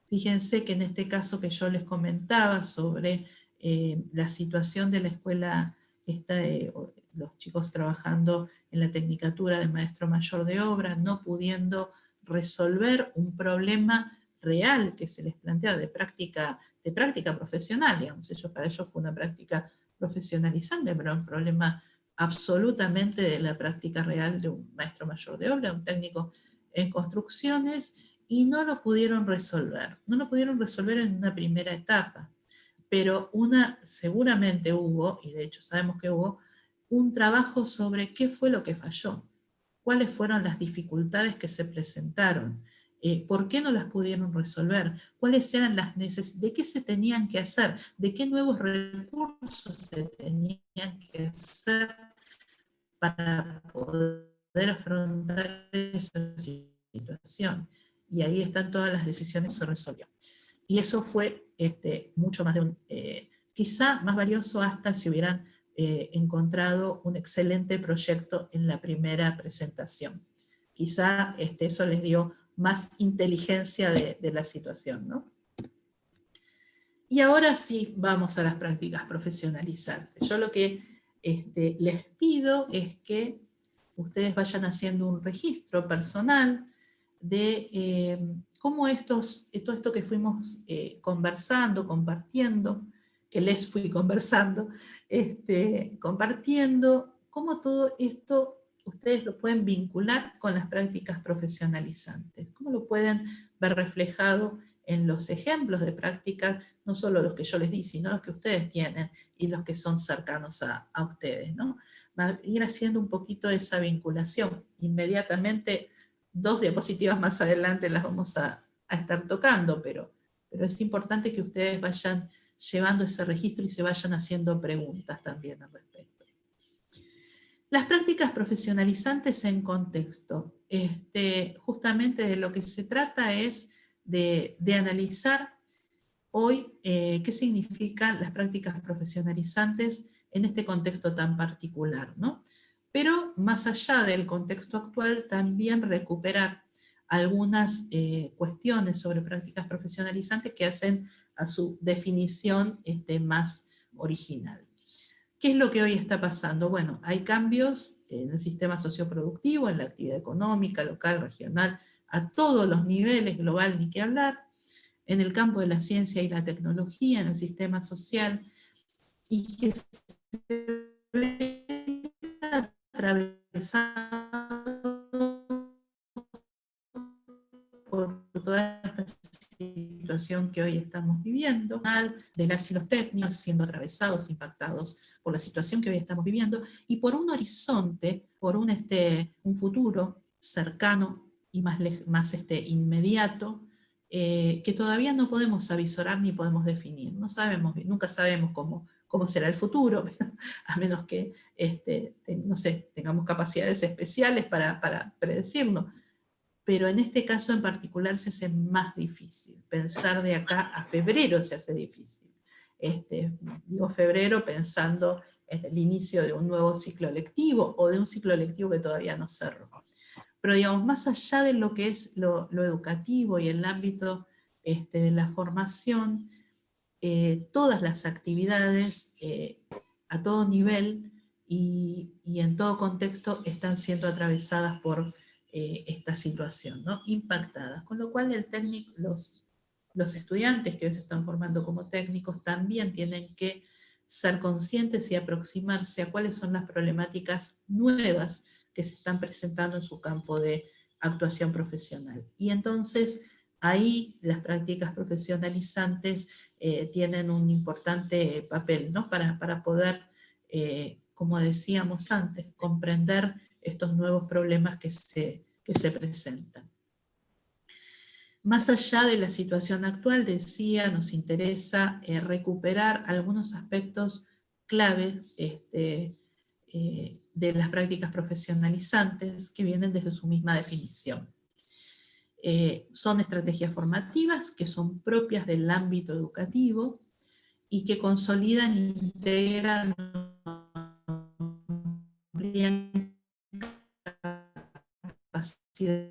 fíjense que en este caso que yo les comentaba sobre la situación de la escuela, los chicos trabajando en la tecnicatura de maestro mayor de obra, no pudiendo resolver un problema real que se les plantea de práctica profesional, digamos, para ellos fue una práctica profesionalizante, pero un problema absolutamente de la práctica real de un maestro mayor de obra, un técnico en construcciones, y no lo pudieron resolver. No lo pudieron resolver en una primera etapa, pero seguramente hubo, y de hecho sabemos que hubo, un trabajo sobre qué fue lo que falló, cuáles fueron las dificultades que se presentaron, por qué no las pudieron resolver, cuáles eran las necesidades, de qué se tenían que hacer, de qué nuevos recursos se tenían que hacer para poder afrontar esa situación. Y ahí están todas las decisiones que se resolvió. Y eso fue mucho más quizá más valioso hasta si hubieran encontrado un excelente proyecto en la primera presentación. Quizá eso les dio más inteligencia de la situación, ¿no? Y ahora sí, vamos a las prácticas profesionalizantes. Yo lo que les pido es que ustedes vayan haciendo un registro personal de cómo todo esto que fuimos conversando, compartiendo, que les fui conversando, compartiendo, cómo todo esto ustedes lo pueden vincular con las prácticas profesionalizantes, cómo lo pueden ver reflejado en los ejemplos de prácticas, no solo los que yo les di, sino los que ustedes tienen y los que son cercanos a ustedes, ¿no? Va a ir haciendo un poquito de esa vinculación. Inmediatamente, 2 diapositivas más adelante las vamos a a estar tocando, pero es importante que ustedes vayan llevando ese registro y se vayan haciendo preguntas también al respecto. Las prácticas profesionalizantes en contexto. Justamente de lo que se trata es de analizar hoy qué significan las prácticas profesionalizantes en este contexto tan particular, ¿no? Pero más allá del contexto actual, también recuperar algunas cuestiones sobre prácticas profesionalizantes que hacen a su definición más original. ¿Qué es lo que hoy está pasando? Bueno, hay cambios en el sistema socioproductivo, en la actividad económica, local, regional, a todos los niveles, global ni que hablar, en el campo de la ciencia y la tecnología, en el sistema social, y que se ve atravesado por toda esta situación que hoy estamos viviendo, de las y los técnicos siendo atravesados, impactados por la situación que hoy estamos viviendo, y por un horizonte, por un futuro cercano y más inmediato, que todavía no podemos avisorar ni podemos definir. No sabemos, nunca sabemos cómo será el futuro, a menos que no sé, tengamos capacidades especiales para predecirlo. Pero en este caso en particular se hace más difícil. Pensar de acá a febrero se hace difícil. Digo febrero pensando en el inicio de un nuevo ciclo lectivo o de un ciclo lectivo que todavía no cerró. Pero digamos, más allá de lo que es lo educativo y el ámbito de la formación, todas las actividades a todo nivel y en todo contexto están siendo atravesadas por esta situación, ¿no? Impactadas, con lo cual los estudiantes que hoy se están formando como técnicos también tienen que ser conscientes y aproximarse a cuáles son las problemáticas nuevas que se están presentando en su campo de actuación profesional. Y entonces ahí las prácticas profesionalizantes tienen un importante papel, ¿no? Para poder, como decíamos antes, comprender estos nuevos problemas que se presentan. Más allá de la situación actual, decía, nos interesa recuperar algunos aspectos clave de las prácticas profesionalizantes que vienen desde su misma definición. Son estrategias formativas que son propias del ámbito educativo y que consolidan e integran capacidades,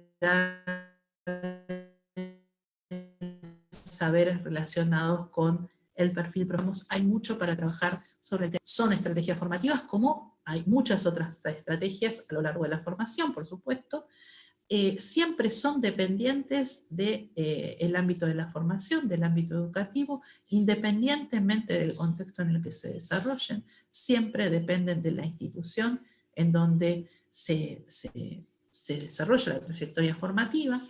saberes relacionados con el perfil. Hay mucho para trabajar sobre el tema. Son estrategias formativas, como hay muchas otras estrategias a lo largo de la formación, por supuesto. Siempre son dependientes del ámbito de la formación, del ámbito educativo, independientemente del contexto en el que se desarrollen, siempre dependen de la institución en donde se desarrolla la trayectoria formativa.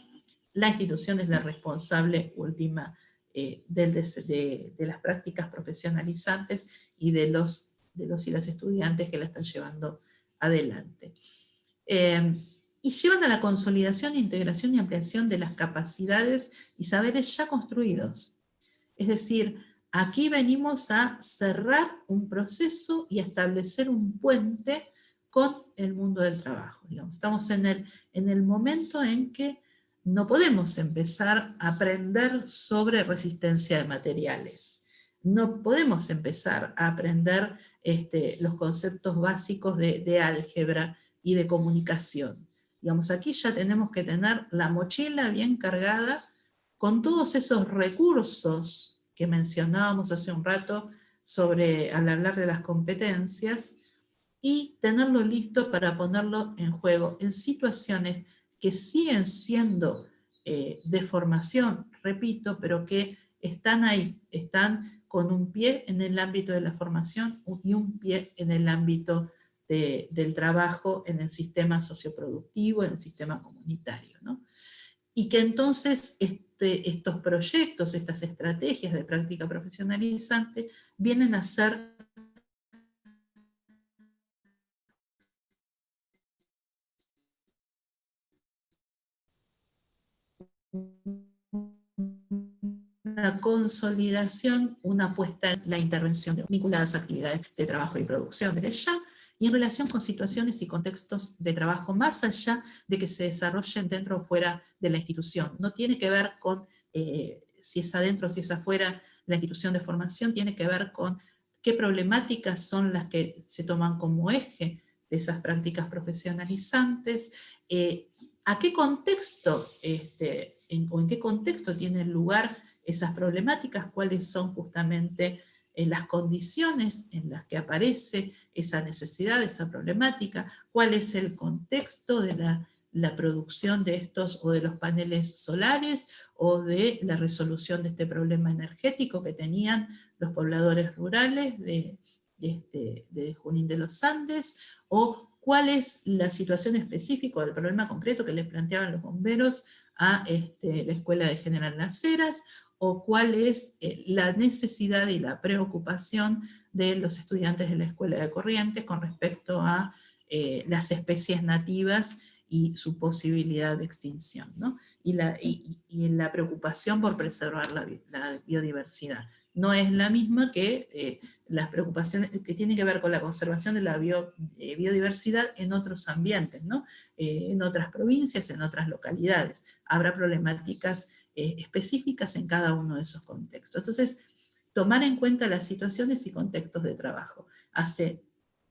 La institución es la responsable última de las prácticas profesionalizantes y de los y las estudiantes que la están llevando adelante. Y llevan a la consolidación, integración y ampliación de las capacidades y saberes ya construidos. Es decir, aquí venimos a cerrar un proceso y a establecer un puente con el mundo del trabajo. Digamos, estamos en el momento en que no podemos empezar a aprender sobre resistencia de materiales. No podemos empezar a aprender los conceptos básicos de álgebra y de comunicación. Digamos, aquí ya tenemos que tener la mochila bien cargada con todos esos recursos que mencionábamos hace un rato al hablar de las competencias, y tenerlo listo para ponerlo en juego en situaciones que siguen siendo de formación, repito, pero que están ahí, están con un pie en el ámbito de la formación y un pie en el ámbito del trabajo, en el sistema socioproductivo, en el sistema comunitario, ¿no? Y que entonces estos proyectos, estas estrategias de práctica profesionalizante vienen a ser una consolidación, una puesta en la intervención vinculadas a actividades de trabajo y producción desde ya, y en relación con situaciones y contextos de trabajo más allá de que se desarrollen dentro o fuera de la institución. No tiene que ver con si es adentro o si es afuera la institución de formación, tiene que ver con qué problemáticas son las que se toman como eje de esas prácticas profesionalizantes, a qué contexto o en qué contexto tienen lugar esas problemáticas, cuáles son justamente las condiciones en las que aparece esa necesidad, esa problemática, cuál es el contexto de la producción de estos o de los paneles solares o de la resolución de este problema energético que tenían los pobladores rurales de Junín de los Andes, o cuál es la situación específica del problema concreto que les planteaban los bomberos a la Escuela de General Las Heras, o cuál es la necesidad y la preocupación de los estudiantes de la Escuela de Corrientes con respecto a las especies nativas y su posibilidad de extinción, ¿no? Y la preocupación por preservar la biodiversidad. No es la misma que las preocupaciones que tienen que ver con la conservación de la biodiversidad en otros ambientes, ¿no? En otras provincias, en otras localidades. Habrá problemáticas específicas en cada uno de esos contextos. Entonces, tomar en cuenta las situaciones y contextos de trabajo. Hace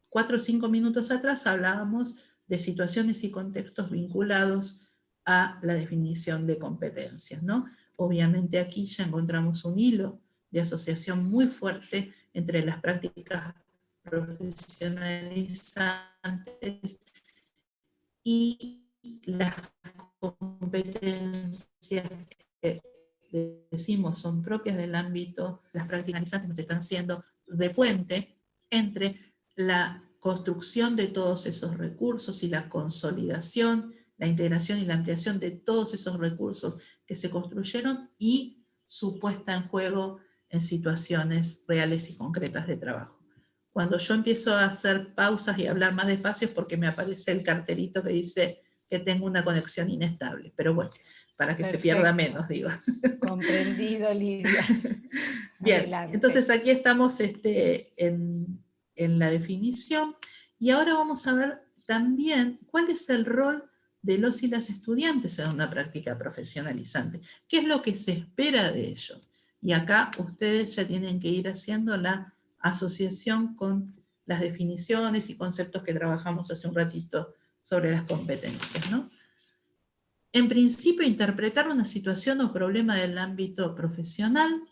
4 o 5 minutos atrás hablábamos de situaciones y contextos vinculados a la definición de competencias, ¿no? Obviamente aquí ya encontramos un hilo de asociación muy fuerte entre las prácticas profesionalizantes y las competencias que decimos son propias del ámbito, las prácticas profesionalizantes nos están siendo de puente entre la construcción de todos esos recursos y la consolidación, la integración y la ampliación de todos esos recursos que se construyeron y su puesta en juego en situaciones reales y concretas de trabajo. Cuando yo empiezo a hacer pausas y a hablar más despacio es porque me aparece el cartelito que dice que tengo una conexión inestable, pero bueno, para que
Perfecto.
se pierda menos, digo.
Comprendido, Lidia.
Bien,
Adelante.
entonces aquí estamos en la definición, y ahora vamos a ver también cuál es el rol de los y las estudiantes en una práctica profesionalizante. ¿Qué es lo que se espera de ellos? Y acá ustedes ya tienen que ir haciendo la asociación con las definiciones y conceptos que trabajamos hace un ratito sobre las competencias, ¿no? En principio, interpretar una situación o problema del ámbito profesional,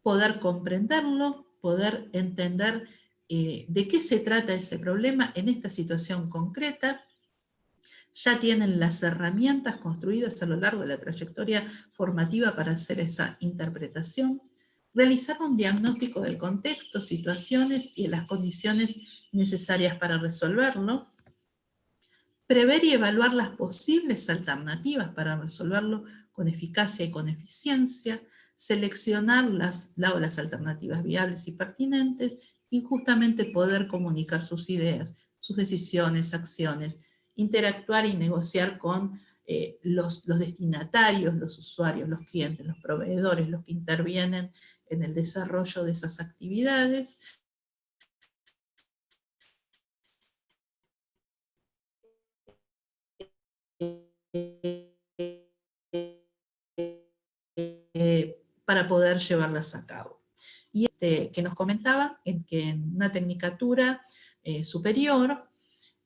poder comprenderlo, poder entender de qué se trata ese problema en esta situación concreta. Ya tienen las herramientas construidas a lo largo de la trayectoria formativa para hacer esa interpretación. Realizar un diagnóstico del contexto, situaciones y de las condiciones necesarias para resolverlo. Prever y evaluar las posibles alternativas para resolverlo con eficacia y con eficiencia. Seleccionar las alternativas viables y pertinentes, y justamente poder comunicar sus ideas, sus decisiones, acciones, interactuar y negociar con los destinatarios, los usuarios, los clientes, los proveedores, los que intervienen en el desarrollo de esas actividades. Para poder llevarlas a cabo. Y que nos comentaba que en una tecnicatura superior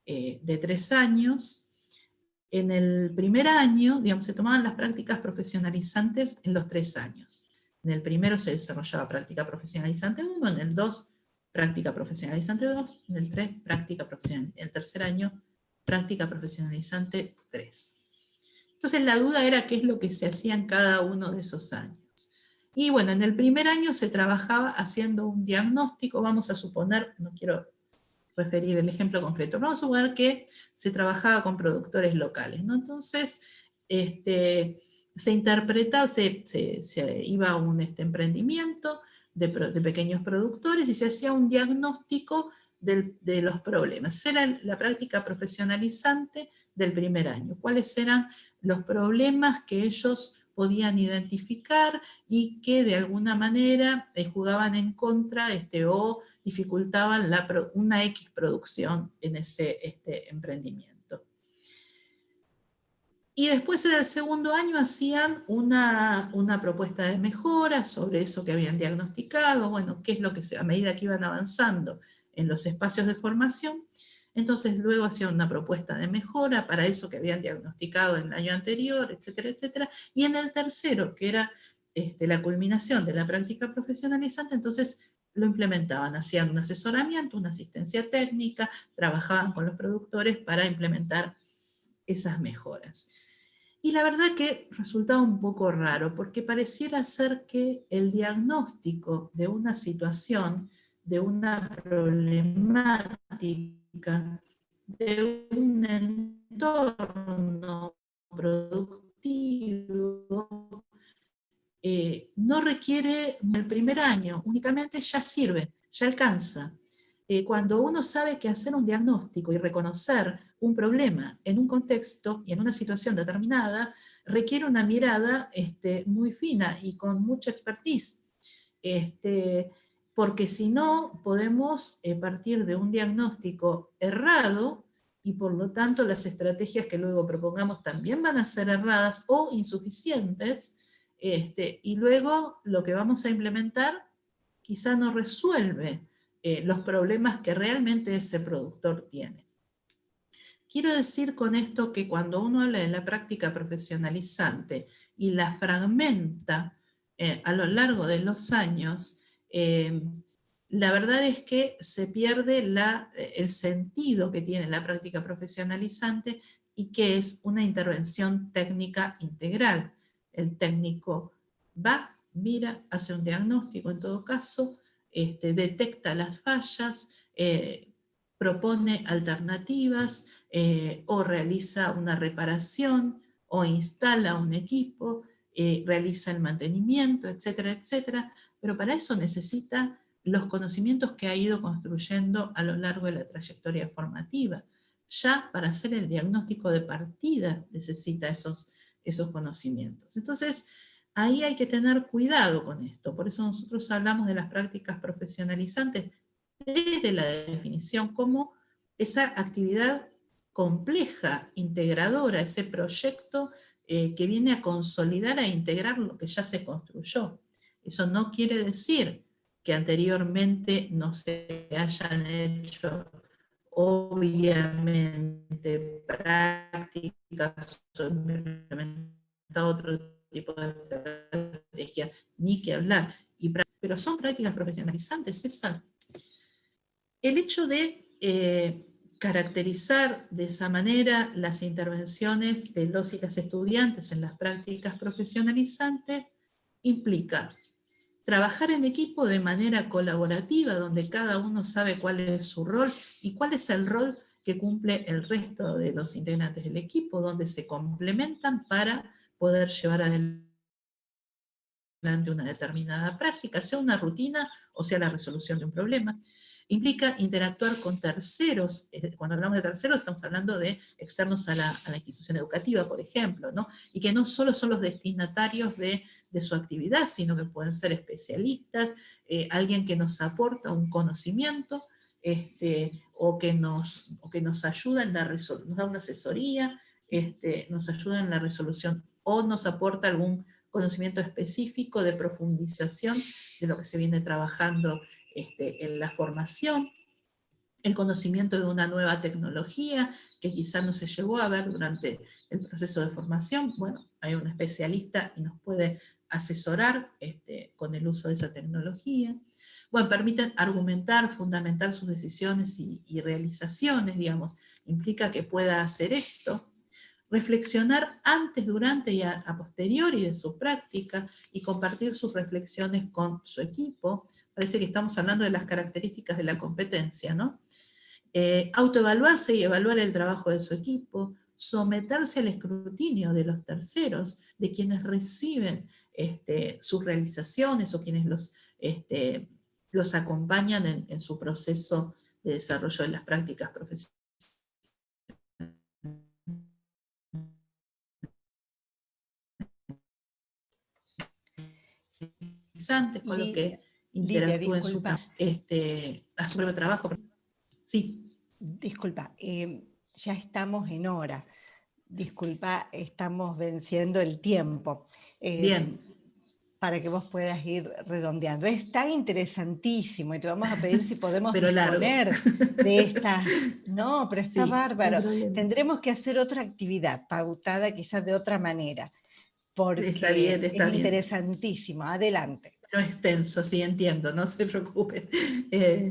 de 3 años, en el primer año, digamos, se tomaban las prácticas profesionalizantes en los 3 años. En el primero se desarrollaba práctica profesionalizante 1, en el 2, práctica profesionalizante 2, en el 3, práctica profesionalizante, en el tercer año, práctica profesionalizante 3. Entonces la duda era qué es lo que se hacía en cada uno de esos años. Y bueno, en el primer año se trabajaba haciendo un diagnóstico, vamos a suponer, no quiero referir el ejemplo concreto, vamos a suponer que se trabajaba con productores locales, ¿no? Entonces, se interpretaba, se iba a un emprendimiento de pequeños productores y se hacía un diagnóstico de los problemas. Esa era la práctica profesionalizante del primer año. ¿Cuáles eran los problemas que ellos podían identificar y que de alguna manera jugaban en contra o dificultaban una X producción en ese emprendimiento. Y después en el segundo año hacían una propuesta de mejora sobre eso que habían diagnosticado, bueno, qué es lo que a medida que iban avanzando en los espacios de formación, entonces luego hacían una propuesta de mejora para eso que habían diagnosticado en el año anterior, etcétera, etcétera. Y en el tercero, que era la culminación de la práctica profesionalizante, entonces lo implementaban, hacían un asesoramiento, una asistencia técnica, trabajaban con los productores para implementar esas mejoras. Y la verdad que resultaba un poco raro, porque pareciera ser que el diagnóstico de una situación, de una problemática, de un entorno productivo, no requiere el primer año, únicamente ya sirve, ya alcanza. Cuando uno sabe que hacer un diagnóstico y reconocer un problema en un contexto y en una situación determinada, requiere una mirada muy fina y con mucha expertise. Porque si no, podemos partir de un diagnóstico errado y por lo tanto las estrategias que luego propongamos también van a ser erradas o insuficientes, y luego lo que vamos a implementar quizá no resuelve los problemas que realmente ese productor tiene. Quiero decir con esto que cuando uno habla de la práctica profesionalizante y la fragmenta a lo largo de los años, la verdad es que se pierde el sentido que tiene la práctica profesionalizante y que es una intervención técnica integral. El técnico va, mira, hace un diagnóstico en todo caso, detecta las fallas, propone alternativas, o realiza una reparación, o instala un equipo, realiza el mantenimiento, etcétera, etcétera, pero para eso necesita los conocimientos que ha ido construyendo a lo largo de la trayectoria formativa. Ya para hacer el diagnóstico de partida necesita esos conocimientos. Entonces, ahí hay que tener cuidado con esto. Por eso nosotros hablamos de las prácticas profesionalizantes desde la definición como esa actividad compleja, integradora, ese proyecto que viene a consolidar, a integrar lo que ya se construyó. Eso no quiere decir que anteriormente no se hayan hecho obviamente prácticas o implementado otro tipo de estrategia, ni que hablar, pero son prácticas profesionalizantes esas. El hecho de caracterizar de esa manera las intervenciones de los y las estudiantes en las prácticas profesionalizantes implica trabajar en equipo de manera colaborativa, donde cada uno sabe cuál es su rol y cuál es el rol que cumple el resto de los integrantes del equipo, donde se complementan para poder llevar adelante una determinada práctica, sea una rutina o sea la resolución de un problema. Implica interactuar con terceros. Cuando hablamos de terceros estamos hablando de externos a la institución educativa, por ejemplo, ¿no? Y que no solo son los destinatarios de su actividad, sino que pueden ser especialistas, alguien que nos aporta un conocimiento, o que nos ayuda en la resolución, nos da una asesoría, nos ayuda en la resolución, o nos aporta algún conocimiento específico de profundización de lo que se viene trabajando en la formación, el conocimiento de una nueva tecnología que quizás no se llegó a ver durante el proceso de formación. Bueno, hay un especialista y nos puede asesorar con el uso de esa tecnología. Bueno, permiten argumentar, fundamentar sus decisiones y realizaciones, digamos, implica que pueda hacer esto. Reflexionar antes, durante y a posteriori de su práctica y compartir sus reflexiones con su equipo. Parece que estamos hablando de las características de la competencia, ¿no? Autoevaluarse y evaluar el trabajo de su equipo, someterse al escrutinio de los terceros, de quienes reciben sus realizaciones o quienes los acompañan en su proceso de desarrollo de las prácticas profesionales. profesionalizantes, con los que
Lidia,
interactúen
disculpa.
a su propio trabajo. Sí.
Disculpa, ya estamos en hora. Disculpa, estamos venciendo el tiempo.
Bien.
Para que vos puedas ir redondeando. Es tan interesantísimo y te vamos a pedir si podemos
pero
disponer de estas. No, pero está
sí,
bárbaro. Tendremos que hacer otra actividad pautada quizás de otra manera, porque
está bien,
es interesantísimo. Adelante.
No extenso, sí, entiendo, no se preocupen.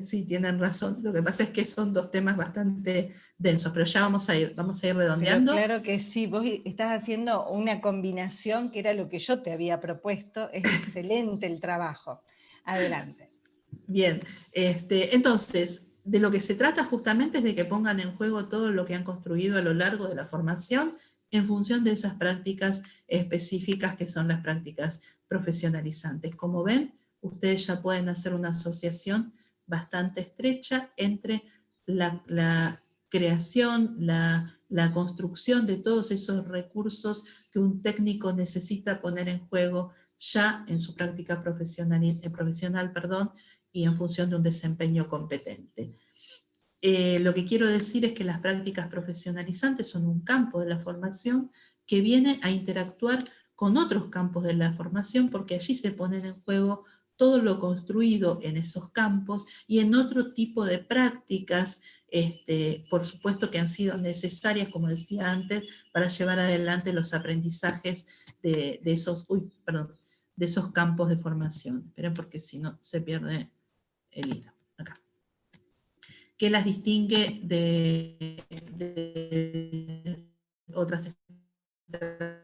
Sí, tienen razón. Lo que pasa es que son dos temas bastante densos, pero ya vamos a ir redondeando.
Pero claro que sí, vos estás haciendo una combinación que era lo que yo te había propuesto. Es excelente el trabajo. Adelante.
Bien, entonces, de lo que se trata justamente es de que pongan en juego todo lo que han construido a lo largo de la formación en función de esas prácticas específicas que son las prácticas profesionalizantes. Como ven, ustedes ya pueden hacer una asociación bastante estrecha entre la creación, la construcción de todos esos recursos que un técnico necesita poner en juego ya en su práctica profesional, y en función de un desempeño competente. Lo que quiero decir es que las prácticas profesionalizantes son un campo de la formación que viene a interactuar con otros campos de la formación porque allí se ponen en juego todo lo construido en esos campos y en otro tipo de prácticas, por supuesto que han sido necesarias, como decía antes, para llevar adelante los aprendizajes de esos campos de formación. Esperen porque si no se pierde el hilo. Acá. ¿Qué las distingue de otras estrategias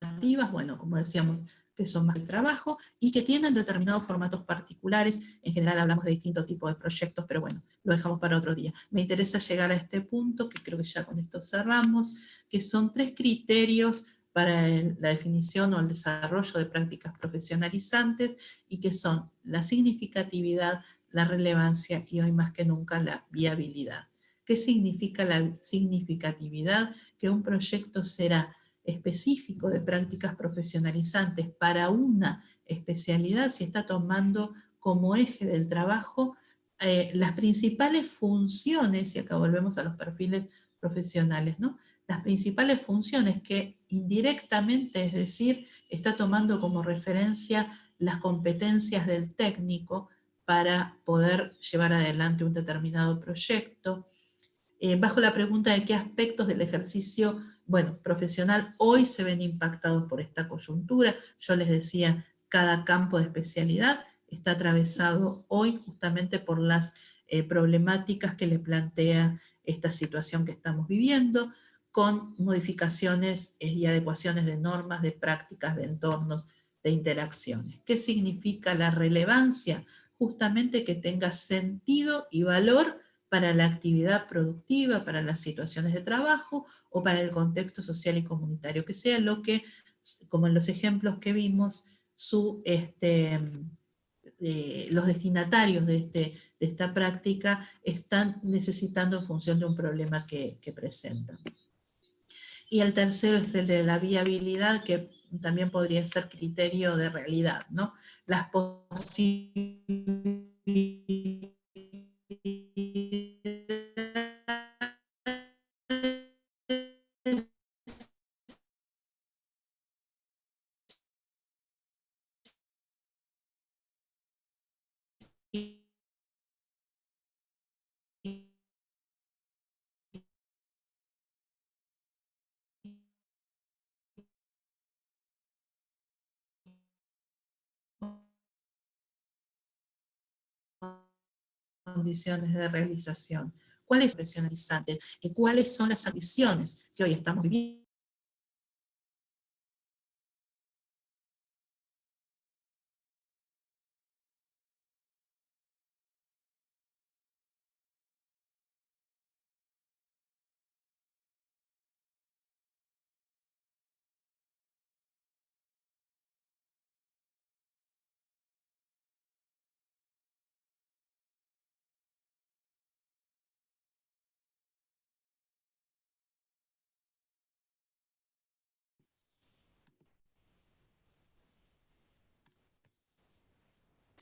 formativas? Bueno, como decíamos, que son más de trabajo y que tienen determinados formatos particulares. En general hablamos de distintos tipos de proyectos, pero bueno, lo dejamos para otro día. Me interesa llegar a este punto, que creo que ya con esto cerramos, que son 3 criterios para la definición o el desarrollo de prácticas profesionalizantes y que son la significatividad, la relevancia y hoy más que nunca la viabilidad. ¿Qué significa la significatividad? Que un proyecto será específico de prácticas profesionalizantes para una especialidad si está tomando como eje del trabajo las principales funciones, y acá volvemos a los perfiles profesionales, ¿no? Las principales funciones que indirectamente, es decir, está tomando como referencia las competencias del técnico para poder llevar adelante un determinado proyecto, bajo la pregunta de qué aspectos del ejercicio profesional hoy se ven impactados por esta coyuntura. Yo les decía, cada campo de especialidad está atravesado hoy justamente por las problemáticas que le plantea esta situación que estamos viviendo, con modificaciones y adecuaciones de normas, de prácticas, de entornos, de interacciones. ¿Qué significa la relevancia? Justamente que tenga sentido y valor para la actividad productiva, para las situaciones de trabajo o para el contexto social y comunitario, que sea lo que, como en los ejemplos que vimos, los destinatarios de esta práctica están necesitando en función de un problema que presentan. Y el tercero es el de la viabilidad, que también podría ser criterio de realidad, ¿no? Las posibilidades condiciones de realización. ¿Cuáles son los profesionalizantes? ¿Cuáles son las ambiciones que hoy estamos viviendo?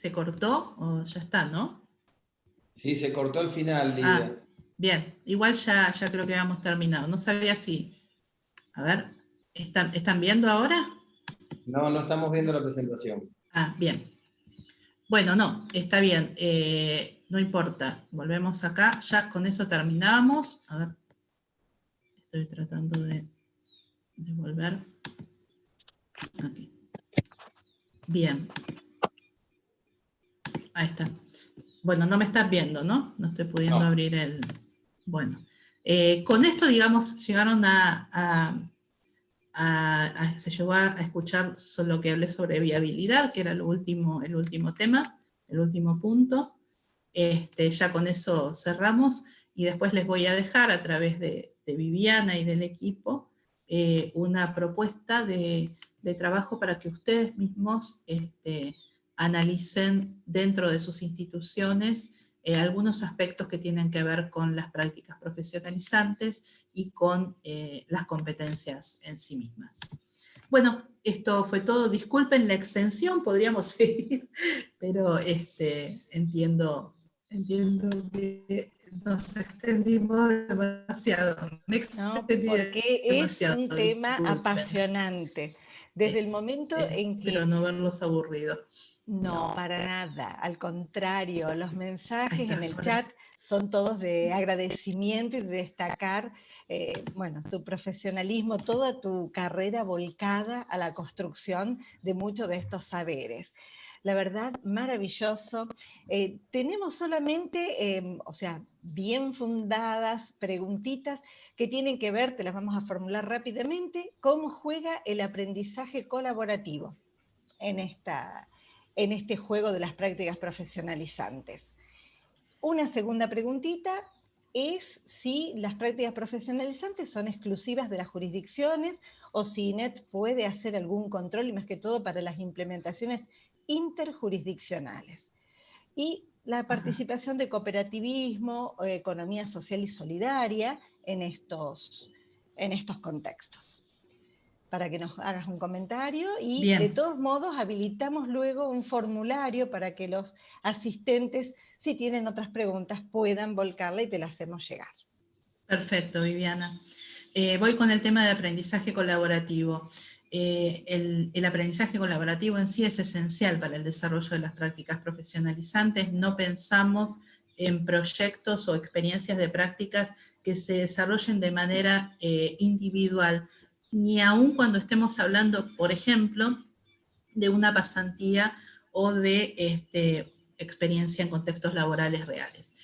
¿Se cortó o ya está, no?
Sí, se cortó al final, Lidia.
Bien, igual ya creo que habíamos terminado. No sabía si... A ver, ¿están viendo ahora?
No, no estamos viendo la presentación.
Bien. Bueno, no, está bien. No importa. Volvemos acá. Ya con eso terminamos. A ver. Estoy tratando de volver. Aquí. Bien. Ahí está. Bueno, no me estás viendo, ¿no? No estoy pudiendo abrir el... Bueno. Con esto, digamos, llegaron se llegó a escuchar lo que hablé sobre viabilidad, que era el último tema, el último punto. Ya con eso cerramos, y después les voy a dejar a través de Viviana y del equipo una propuesta de trabajo para que ustedes mismos analicen dentro de sus instituciones algunos aspectos que tienen que ver con las prácticas profesionalizantes y con las competencias en sí mismas. Bueno, esto fue todo. Disculpen la extensión, podríamos seguir, pero entiendo que nos extendimos demasiado.
No, porque es un tema apasionante. Desde el momento en que...
Pero no verlos aburridos.
No, para nada. Al contrario, los mensajes en el chat son todos de agradecimiento y de destacar, bueno, tu profesionalismo, toda tu carrera volcada a la construcción de muchos de estos saberes. La verdad, maravilloso. Tenemos solamente, o sea, bien fundadas preguntitas que tienen que ver, te las vamos a formular rápidamente, cómo juega el aprendizaje colaborativo en este juego de las prácticas profesionalizantes. Una segunda preguntita es si las prácticas profesionalizantes son exclusivas de las jurisdicciones o si INET puede hacer algún control, y más que todo para las implementaciones interjurisdiccionales. Y la participación de cooperativismo, economía social y solidaria en estos contextos. Para que nos hagas un comentario y bien, de todos modos habilitamos luego un formulario para que los asistentes, si tienen otras preguntas, puedan volcarla y te la hacemos llegar.
Perfecto, Viviana. Voy con el tema de aprendizaje colaborativo. El aprendizaje colaborativo en sí es esencial para el desarrollo de las prácticas profesionalizantes. No pensamos en proyectos o experiencias de prácticas que se desarrollen de manera individual, ni aun cuando estemos hablando, por ejemplo, de una pasantía o de experiencia en contextos laborales reales.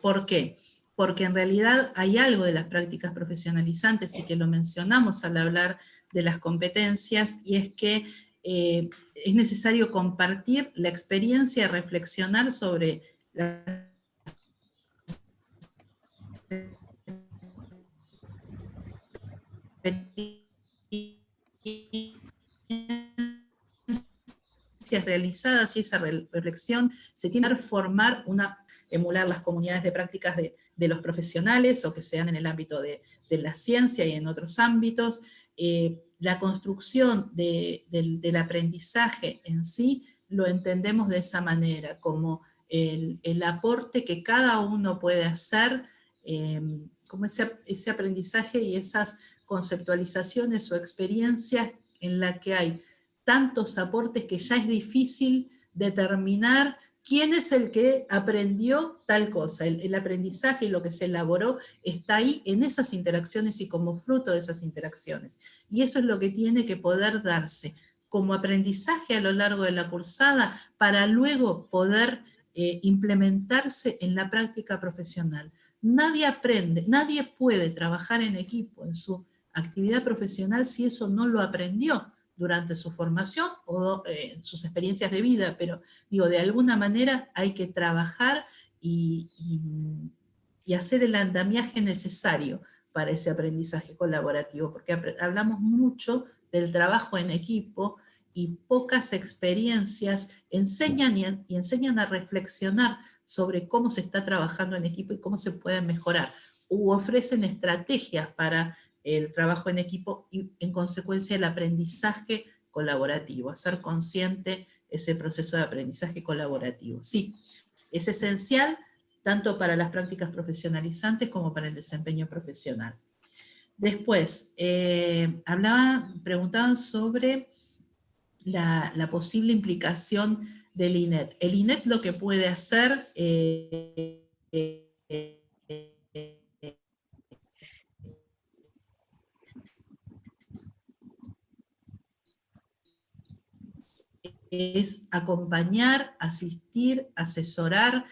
¿Por qué? Porque en realidad hay algo de las prácticas profesionalizantes, y que lo mencionamos al hablar de las competencias, y es que es necesario compartir la experiencia, reflexionar sobre las realizadas, y esa reflexión se tiene que formar emular las comunidades de prácticas de los profesionales, o que sean en el ámbito de la ciencia y en otros ámbitos. La construcción del aprendizaje en sí lo entendemos de esa manera, como el aporte que cada uno puede hacer, como ese aprendizaje y esas conceptualizaciones o experiencias en la que hay tantos aportes que ya es difícil determinar quién es el que aprendió tal cosa. El aprendizaje y lo que se elaboró está ahí en esas interacciones y como fruto de esas interacciones. Y eso es lo que tiene que poder darse como aprendizaje a lo largo de la cursada, para luego poder implementarse en la práctica profesional. Nadie aprende, nadie puede trabajar en equipo en su actividad profesional si eso no lo aprendió durante su formación o sus experiencias de vida, pero digo, de alguna manera hay que trabajar y hacer el andamiaje necesario para ese aprendizaje colaborativo, porque hablamos mucho del trabajo en equipo y pocas experiencias enseñan y enseñan a reflexionar sobre cómo se está trabajando en equipo y cómo se puede mejorar, u ofrecen estrategias para el trabajo en equipo y en consecuencia el aprendizaje colaborativo, a ser consciente ese proceso de aprendizaje colaborativo. Sí, es esencial tanto para las prácticas profesionalizantes como para el desempeño profesional. Después, preguntaban sobre la posible implicación del INET. El INET lo que puede hacer es acompañar, asistir, asesorar,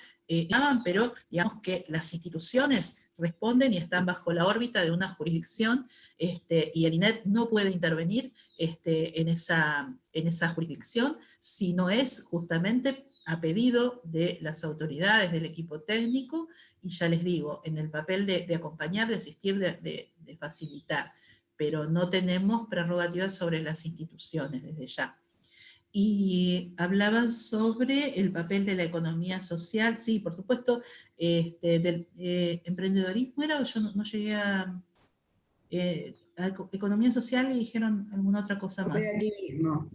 pero digamos que las instituciones responden y están bajo la órbita de una jurisdicción, y el INET no puede intervenir en esa jurisdicción si no es justamente a pedido de las autoridades, del equipo técnico, y ya les digo, en el papel de acompañar, de asistir, de facilitar, pero no tenemos prerrogativas sobre las instituciones desde ya. Y hablaban sobre el papel de la economía social. Sí, por supuesto, del emprendedorismo era, yo no llegué a economía social y dijeron alguna otra cosa más.
Cooperativismo.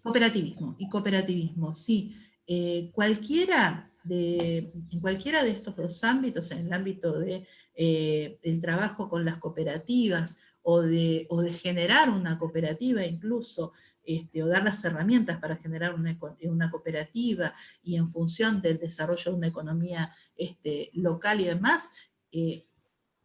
Cooperativismo, y cooperativismo, sí. En cualquiera de estos dos ámbitos, en el ámbito del trabajo con las cooperativas, o de generar una cooperativa incluso, o dar las herramientas para generar una cooperativa, y en función del desarrollo de una economía local y demás,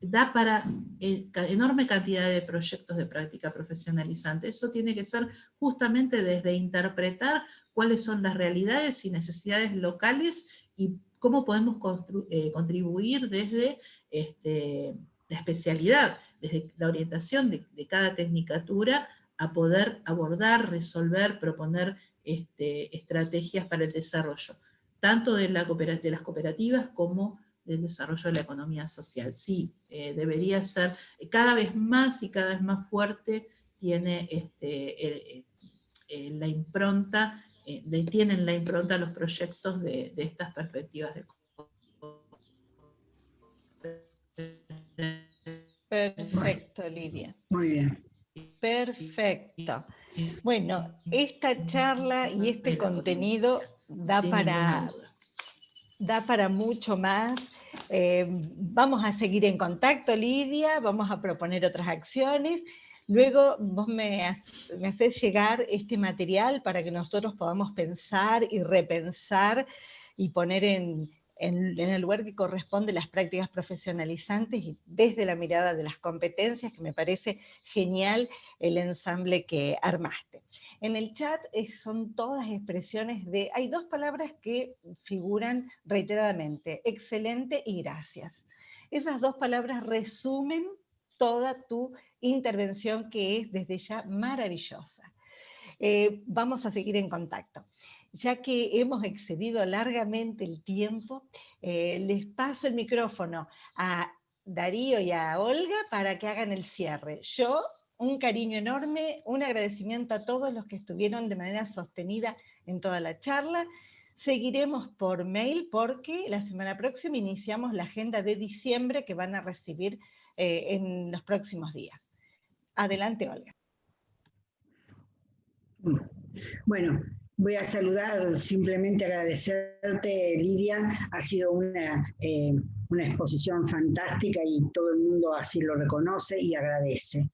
da para enorme cantidad de proyectos de práctica profesionalizante. Eso tiene que ser justamente desde interpretar cuáles son las realidades y necesidades locales y cómo podemos contribuir desde la especialidad, desde la orientación de cada tecnicatura, a poder abordar, resolver, proponer estrategias para el desarrollo, tanto de las cooperativas como del desarrollo de la economía social. Sí, debería ser cada vez más y cada vez más fuerte, tiene la impronta, tienen la impronta los proyectos de estas perspectivas de
Perfecto, Lidia.
Muy bien.
Perfecto. Bueno, esta charla y este contenido da para mucho más. Vamos a seguir en contacto, Lidia, vamos a proponer otras acciones. Luego vos me hacés llegar este material para que nosotros podamos pensar y repensar y poner en el lugar que corresponde las prácticas profesionalizantes y desde la mirada de las competencias, que me parece genial el ensamble que armaste. En el chat son todas expresiones de... Hay dos palabras que figuran reiteradamente: excelente y gracias. Esas dos palabras resumen toda tu intervención, que es desde ya maravillosa. Vamos a seguir en contacto. Ya que hemos excedido largamente el tiempo, les paso el micrófono a Darío y a Olga para que hagan el cierre. Yo, un cariño enorme, un agradecimiento a todos los que estuvieron de manera sostenida en toda la charla. Seguiremos por mail porque la semana próxima iniciamos la agenda de diciembre que van a recibir en los próximos días. Adelante, Olga.
Bueno, voy a saludar, simplemente agradecerte, Lidia. Ha sido una exposición fantástica y todo el mundo así lo reconoce y agradece.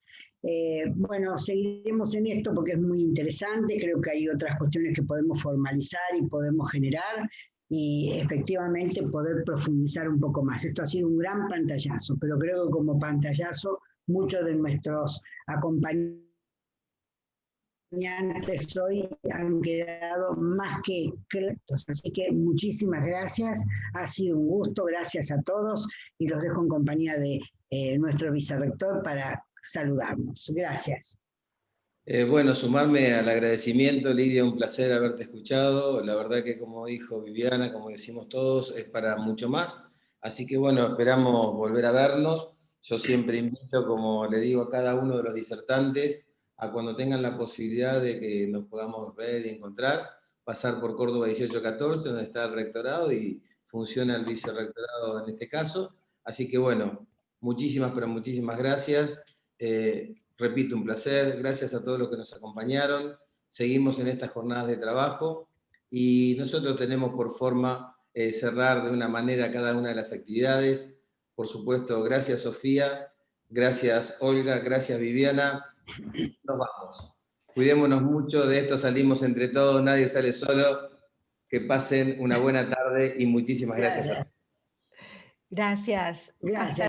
Bueno, seguiremos en esto porque es muy interesante. Creo que hay otras cuestiones que podemos formalizar y podemos generar, y efectivamente poder profundizar un poco más. Esto ha sido un gran pantallazo, pero creo que como pantallazo muchos de nuestros acompañantes hoy han quedado más que claros. Así que muchísimas gracias, ha sido un gusto, gracias a todos, y los dejo en compañía de nuestro vicerrector para saludarnos. Gracias.
Bueno, sumarme al agradecimiento, Lidia, un placer haberte escuchado. La verdad que, como dijo Viviana, como decimos todos, es para mucho más. Así que bueno, esperamos volver a vernos. Yo siempre invito, como le digo a cada uno de los disertantes, a cuando tengan la posibilidad de que nos podamos ver y encontrar, pasar por Córdoba 1814, donde está el rectorado y funciona el vicerrectorado en este caso. Así que bueno, muchísimas, pero muchísimas gracias. Repito, un placer. Gracias a todos los que nos acompañaron. seguimos en estas jornadas de trabajo y nosotros tenemos por forma cerrar de una manera cada una de las actividades. Por supuesto, gracias Sofía, gracias Olga, gracias Viviana. Nos vamos. Cuidémonos mucho, de esto salimos entre todos, nadie sale solo. Que pasen una buena tarde y muchísimas gracias a todos.
Gracias.
Gracias.